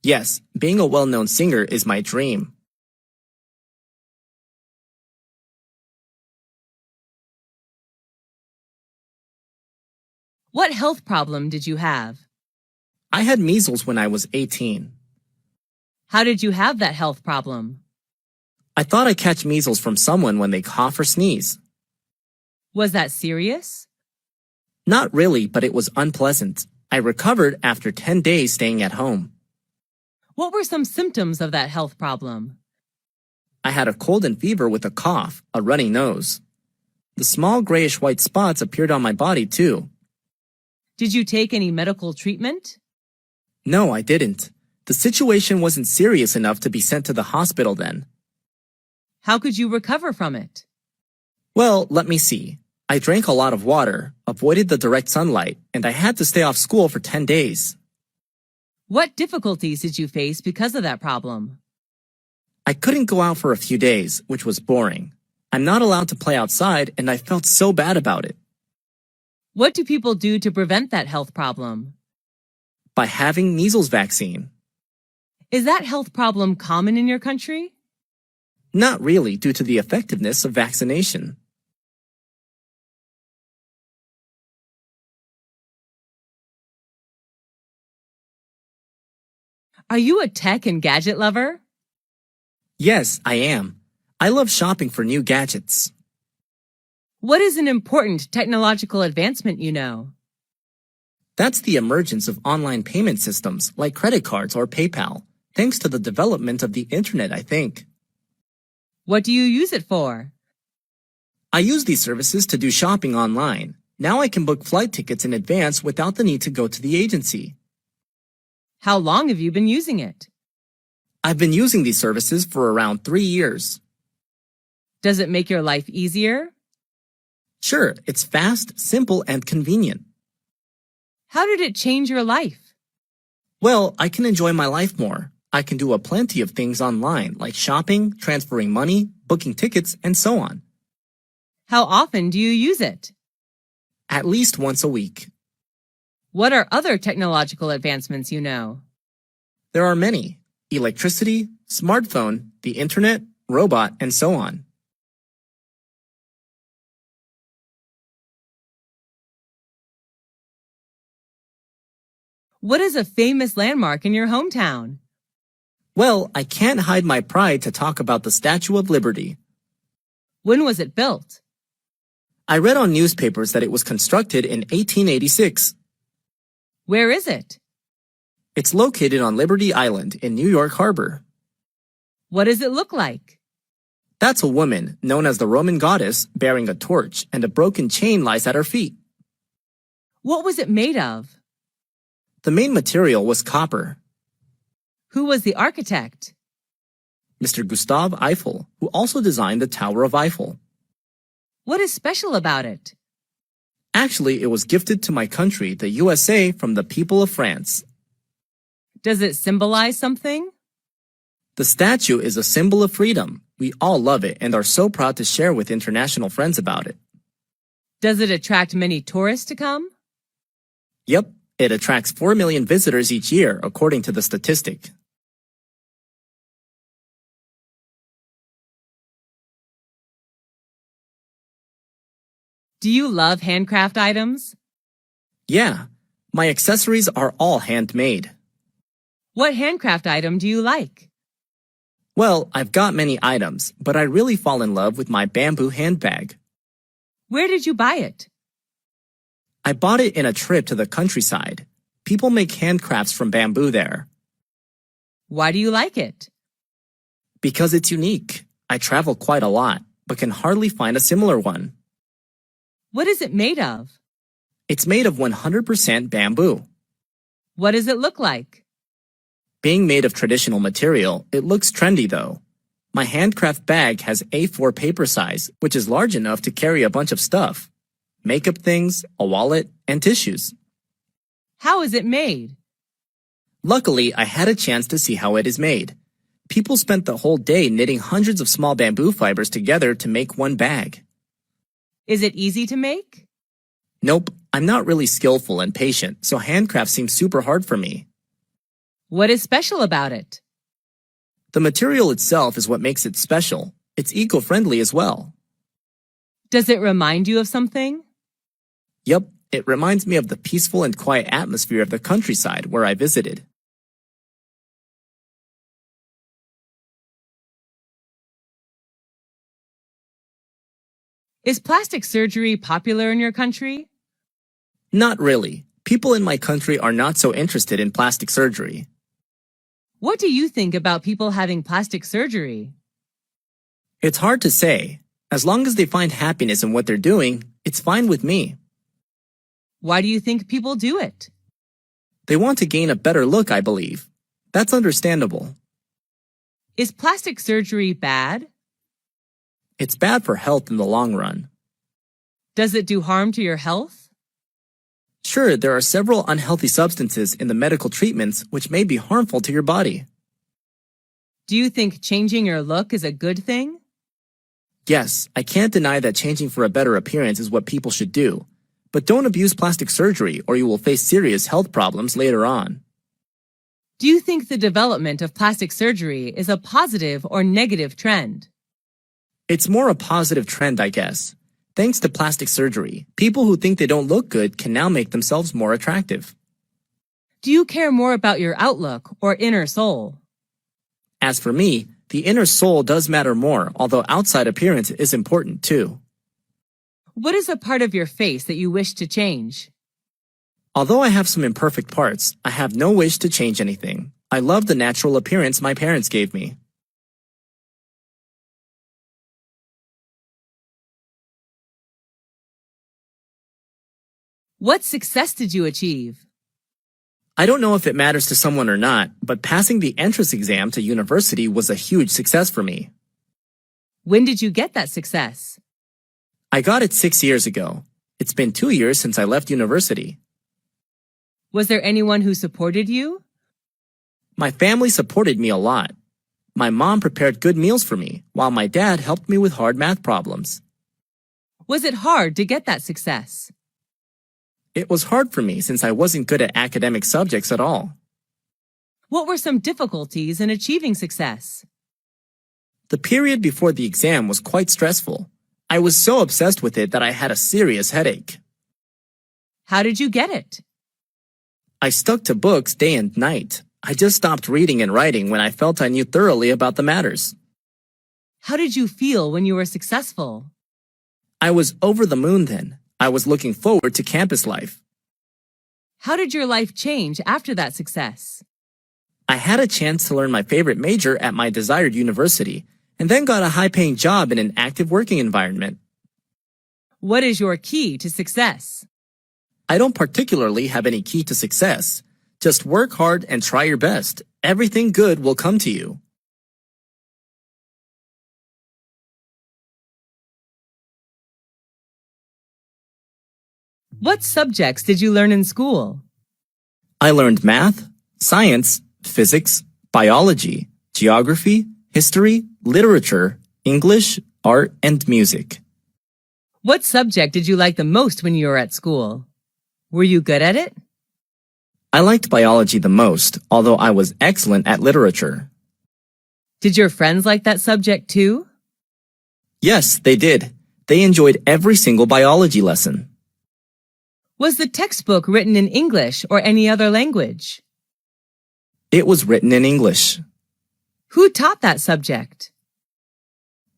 Yes, being a well-known singer is my dream. What health problem did you have? I had measles when I was 18. How did you have that health problem? I thought I'd catch measles from someone when they cough or sneeze. Was that serious? Not really, but it was unpleasant. I recovered after 10 days staying at home. What were some symptoms of that health problem? I had a cold and fever with a cough, a runny nose. The small grayish-white spots appeared on my body too. Did you take any medical treatment? No, I didn't. The situation wasn't serious enough to be sent to the hospital then. How could you recover from it? Well, let me see. I drank a lot of water, avoided the direct sunlight, and I had to stay off school for 10 days. What difficulties did you face because of that problem? I couldn't go out for a few days, which was boring. I'm not allowed to play outside, and I felt so bad about it. What do people do to prevent that health problem? By having measles vaccine. Is that health problem common in your country? Not really, due to the effectiveness of vaccination. Are you a tech and gadget lover? Yes, I am. I love shopping for new gadgets. What is an important technological advancement you know? That's the emergence of online payment systems like credit cards or PayPal, thanks to the development of the internet, I think. What do you use it for? I use these services to do shopping online. Now I can book flight tickets in advance without the need to go to the agency. How long have you been using it? I've been using these services for around 3 years. Does it make your life easier? Sure, it's fast, simple, and convenient. How did it change your life? Well, I can enjoy my life more. I can do a plenty of things online, like shopping, transferring money, booking tickets, and so on. How often do you use it? At least once a week. What are other technological advancements you know? There are many. Electricity, smartphone, the internet, robot, and so on. What is a famous landmark in your hometown? Well, I can't hide my pride to talk about the Statue of Liberty. When was it built? I read on newspapers that it was constructed in 1886. Where is it? It's located on Liberty Island in New York Harbor. What does it look like? That's a woman, known as the Roman goddess, bearing a torch, and a broken chain lies at her feet. What was it made of? The main material was copper. Who was the architect? Mr. Gustave Eiffel, who also designed the Tower of Eiffel. What is special about it? Actually, it was gifted to my country, the USA, from the people of France. Does it symbolize something? The statue is a symbol of freedom. We all love it and are so proud to share with international friends about it. Does it attract many tourists to come? Yep, it attracts 4 million visitors each year, according to the statistic. Do you love handcraft items? Yeah, my accessories are all handmade. What handcraft item do you like? Well, I've got many items, but I really fall in love with my bamboo handbag. Where did you buy it? I bought it in a trip to the countryside. People make handcrafts from bamboo there. Why do you like it? Because it's unique. I travel quite a lot, but can hardly find a similar one. What is it made of? It's made of 100% bamboo. What does it look like? Being made of traditional material, it looks trendy though. My handcraft bag has A4 paper size, which is large enough to carry a bunch of stuff. Makeup things, a wallet, and tissues. How is it made? Luckily, I had a chance to see how it is made. People spent the whole day knitting hundreds of small bamboo fibers together to make one bag. Is it easy to make? Nope, I'm not really skillful and patient, so handcraft seems super hard for me. What is special about it? The material itself is what makes it special. It's eco-friendly as well. Does it remind you of something? Yup, it reminds me of the peaceful and quiet atmosphere of the countryside where I visited. Is plastic surgery popular in your country? Not really. People in my country are not so interested in plastic surgery. What do you think about people having plastic surgery? It's hard to say. As long as they find happiness in what they're doing, it's fine with me. Why do you think people do it? They want to gain a better look, I believe. That's understandable. Is plastic surgery bad? It's bad for health in the long run. Does it do harm to your health? Sure, there are several unhealthy substances in the medical treatments which may be harmful to your body. Do you think changing your look is a good thing? Yes, I can't deny that changing for a better appearance is what people should do. But don't abuse plastic surgery or you will face serious health problems later on. Do you think the development of plastic surgery is a positive or negative trend? It's more a positive trend, I guess. Thanks to plastic surgery, people who think they don't look good can now make themselves more attractive. Do you care more about your outlook or inner soul? As for me, the inner soul does matter more, although outside appearance is important too. What is a part of your face that you wish to change? Although I have some imperfect parts, I have no wish to change anything. I love the natural appearance my parents gave me. What success did you achieve? I don't know if it matters to someone or not, but passing the entrance exam to university was a huge success for me. When did you get that success? I got it 6 years ago. It's been 2 years since I left university. Was there anyone who supported you? My family supported me a lot. My mom prepared good meals for me, while my dad helped me with hard math problems. Was it hard to get that success? It was hard for me since I wasn't good at academic subjects at all. What were some difficulties in achieving success? The period before the exam was quite stressful. I was so obsessed with it that I had a serious headache. How did you get it? I stuck to books day and night. I just stopped reading and writing when I felt I knew thoroughly about the matters. How did you feel when you were successful? I was over the moon then. I was looking forward to campus life. How did your life change after that success? I had a chance to learn my favorite major at my desired university, and then got a high-paying job in an active working environment. What is your key to success? I don't particularly have any key to success. Just work hard and try your best. Everything good will come to you. What subjects did you learn in school? I learned math, science, physics, biology, geography, history, literature, English, art, and music. What subject did you like the most when you were at school? Were you good at it? I liked biology the most, although I was excellent at literature. Did your friends like that subject too? Yes, they did. They enjoyed every single biology lesson. Was the textbook written in English or any other language? It was written in English. Who taught that subject?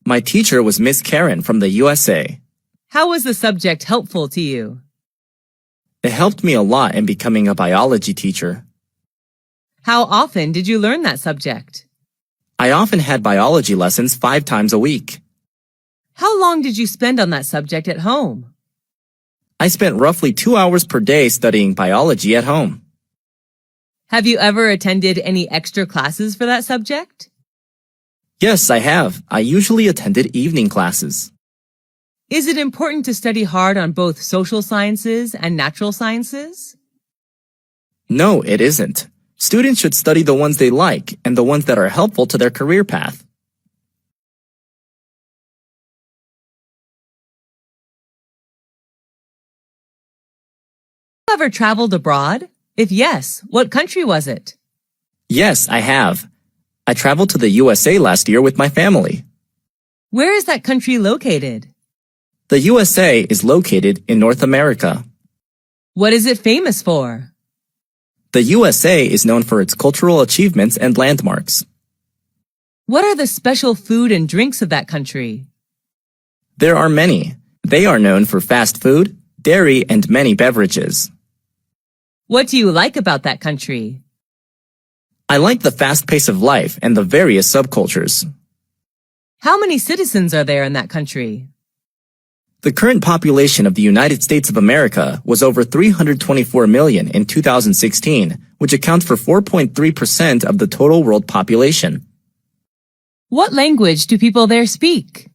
My teacher was Miss Karen from the USA. How was the subject helpful to you? It helped me a lot in becoming a biology teacher. How often did you learn that subject? I often had biology lessons 5 times a week. How long did you spend on that subject at home? I spent roughly 2 hours per day studying biology at home. Have you ever attended any extra classes for that subject? Yes, I have. I usually attended evening classes. Is it important to study hard on both social sciences and natural sciences? No, it isn't. Students should study the ones they like and the ones that are helpful to their career path. Have you ever traveled abroad? If yes, what country was it? Yes, I have. I traveled to the USA last year with my family. Where is that country located? The USA is located in North America. What is it famous for? The USA is known for its cultural achievements and landmarks. What are the special food and drinks of that country? There are many. They are known for fast food, dairy, and many beverages. What do you like about that country? I like the fast pace of life and the various subcultures. How many citizens are there in that country? The current population of the United States of America was over 324 million in 2016, which accounts for 4.3% of the total world population. What language do people there speak?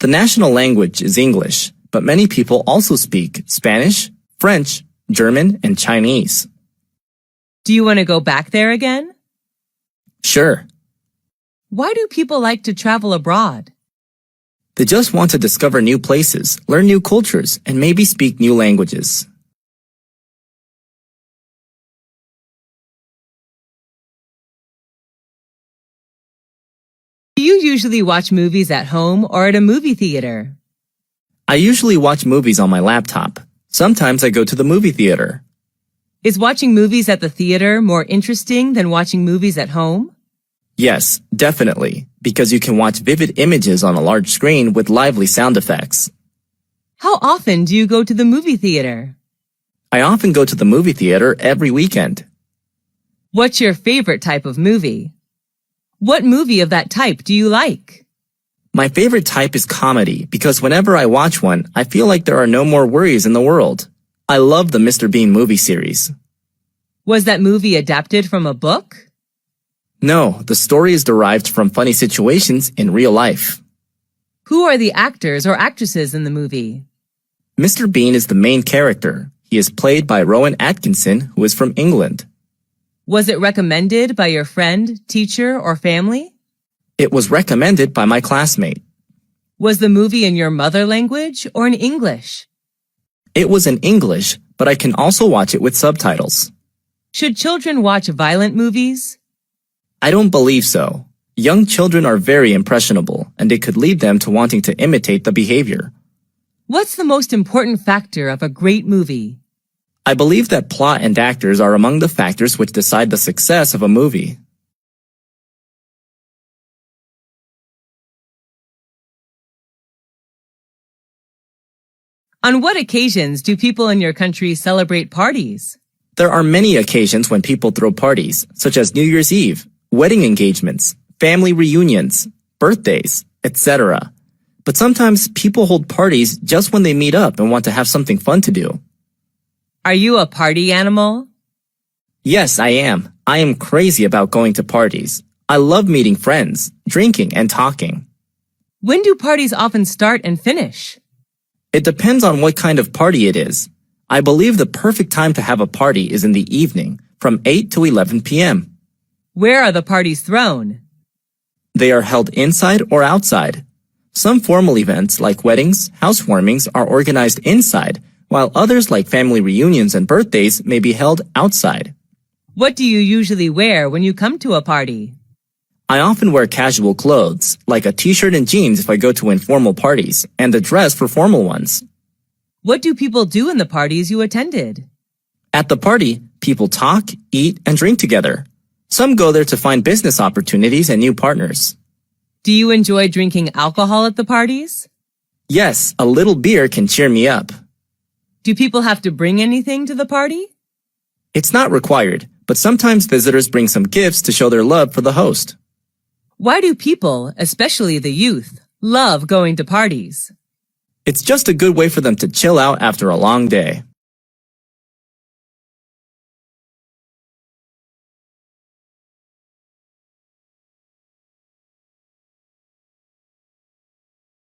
The national language is English, but many people also speak Spanish, French, German, and Chinese. Do you want to go back there again? Sure. Why do people like to travel abroad? They just want to discover new places, learn new cultures, and maybe speak new languages. Do you usually watch movies at home or at a movie theater? I usually watch movies on my laptop. Sometimes I go to the movie theater. Is watching movies at the theater more interesting than watching movies at home? Yes, definitely, because you can watch vivid images on a large screen with lively sound effects. How often do you go to the movie theater? I often go to the movie theater every weekend. What's your favorite type of movie? What movie of that type do you like? My favorite type is comedy because whenever I watch one, I feel like there are no more worries in the world. I love the Mr. Bean movie series. Was that movie adapted from a book? No, the story is derived from funny situations in real life. Who are the actors or actresses in the movie? Mr. Bean is the main character. He is played by Rowan Atkinson, who is from England. Was it recommended by your friend, teacher, or family? It was recommended by my classmate. Was the movie in your mother language or in English? It was in English, but I can also watch it with subtitles. Should children watch violent movies? I don't believe so. Young children are very impressionable, and it could lead them to wanting to imitate the behavior. What's the most important factor of a great movie? I believe that plot and actors are among the factors which decide the success of a movie. On what occasions do people in your country celebrate parties? There are many occasions when people throw parties, such as New Year's Eve, wedding engagements, family reunions, birthdays, etc. But sometimes people hold parties just when they meet up and want to have something fun to do. Are you a party animal? Yes, I am. I am crazy about going to parties. I love meeting friends, drinking, and talking. When do parties often start and finish? It depends on what kind of party it is. I believe the perfect time to have a party is in the evening, from 8 to 11 p.m. Where are the parties thrown? They are held inside or outside. Some formal events like weddings, housewarmings are organized inside, while others like family reunions and birthdays may be held outside. What do you usually wear when you come to a party? I often wear casual clothes, like a t-shirt and jeans if I go to informal parties, and a dress for formal ones. What do people do in the parties you attended? At the party, people talk, eat, and drink together. Some go there to find business opportunities and new partners. Do you enjoy drinking alcohol at the parties? Yes, a little beer can cheer me up. Do people have to bring anything to the party? It's not required, but sometimes visitors bring some gifts to show their love for the host. Why do people, especially the youth, love going to parties? It's just a good way for them to chill out after a long day.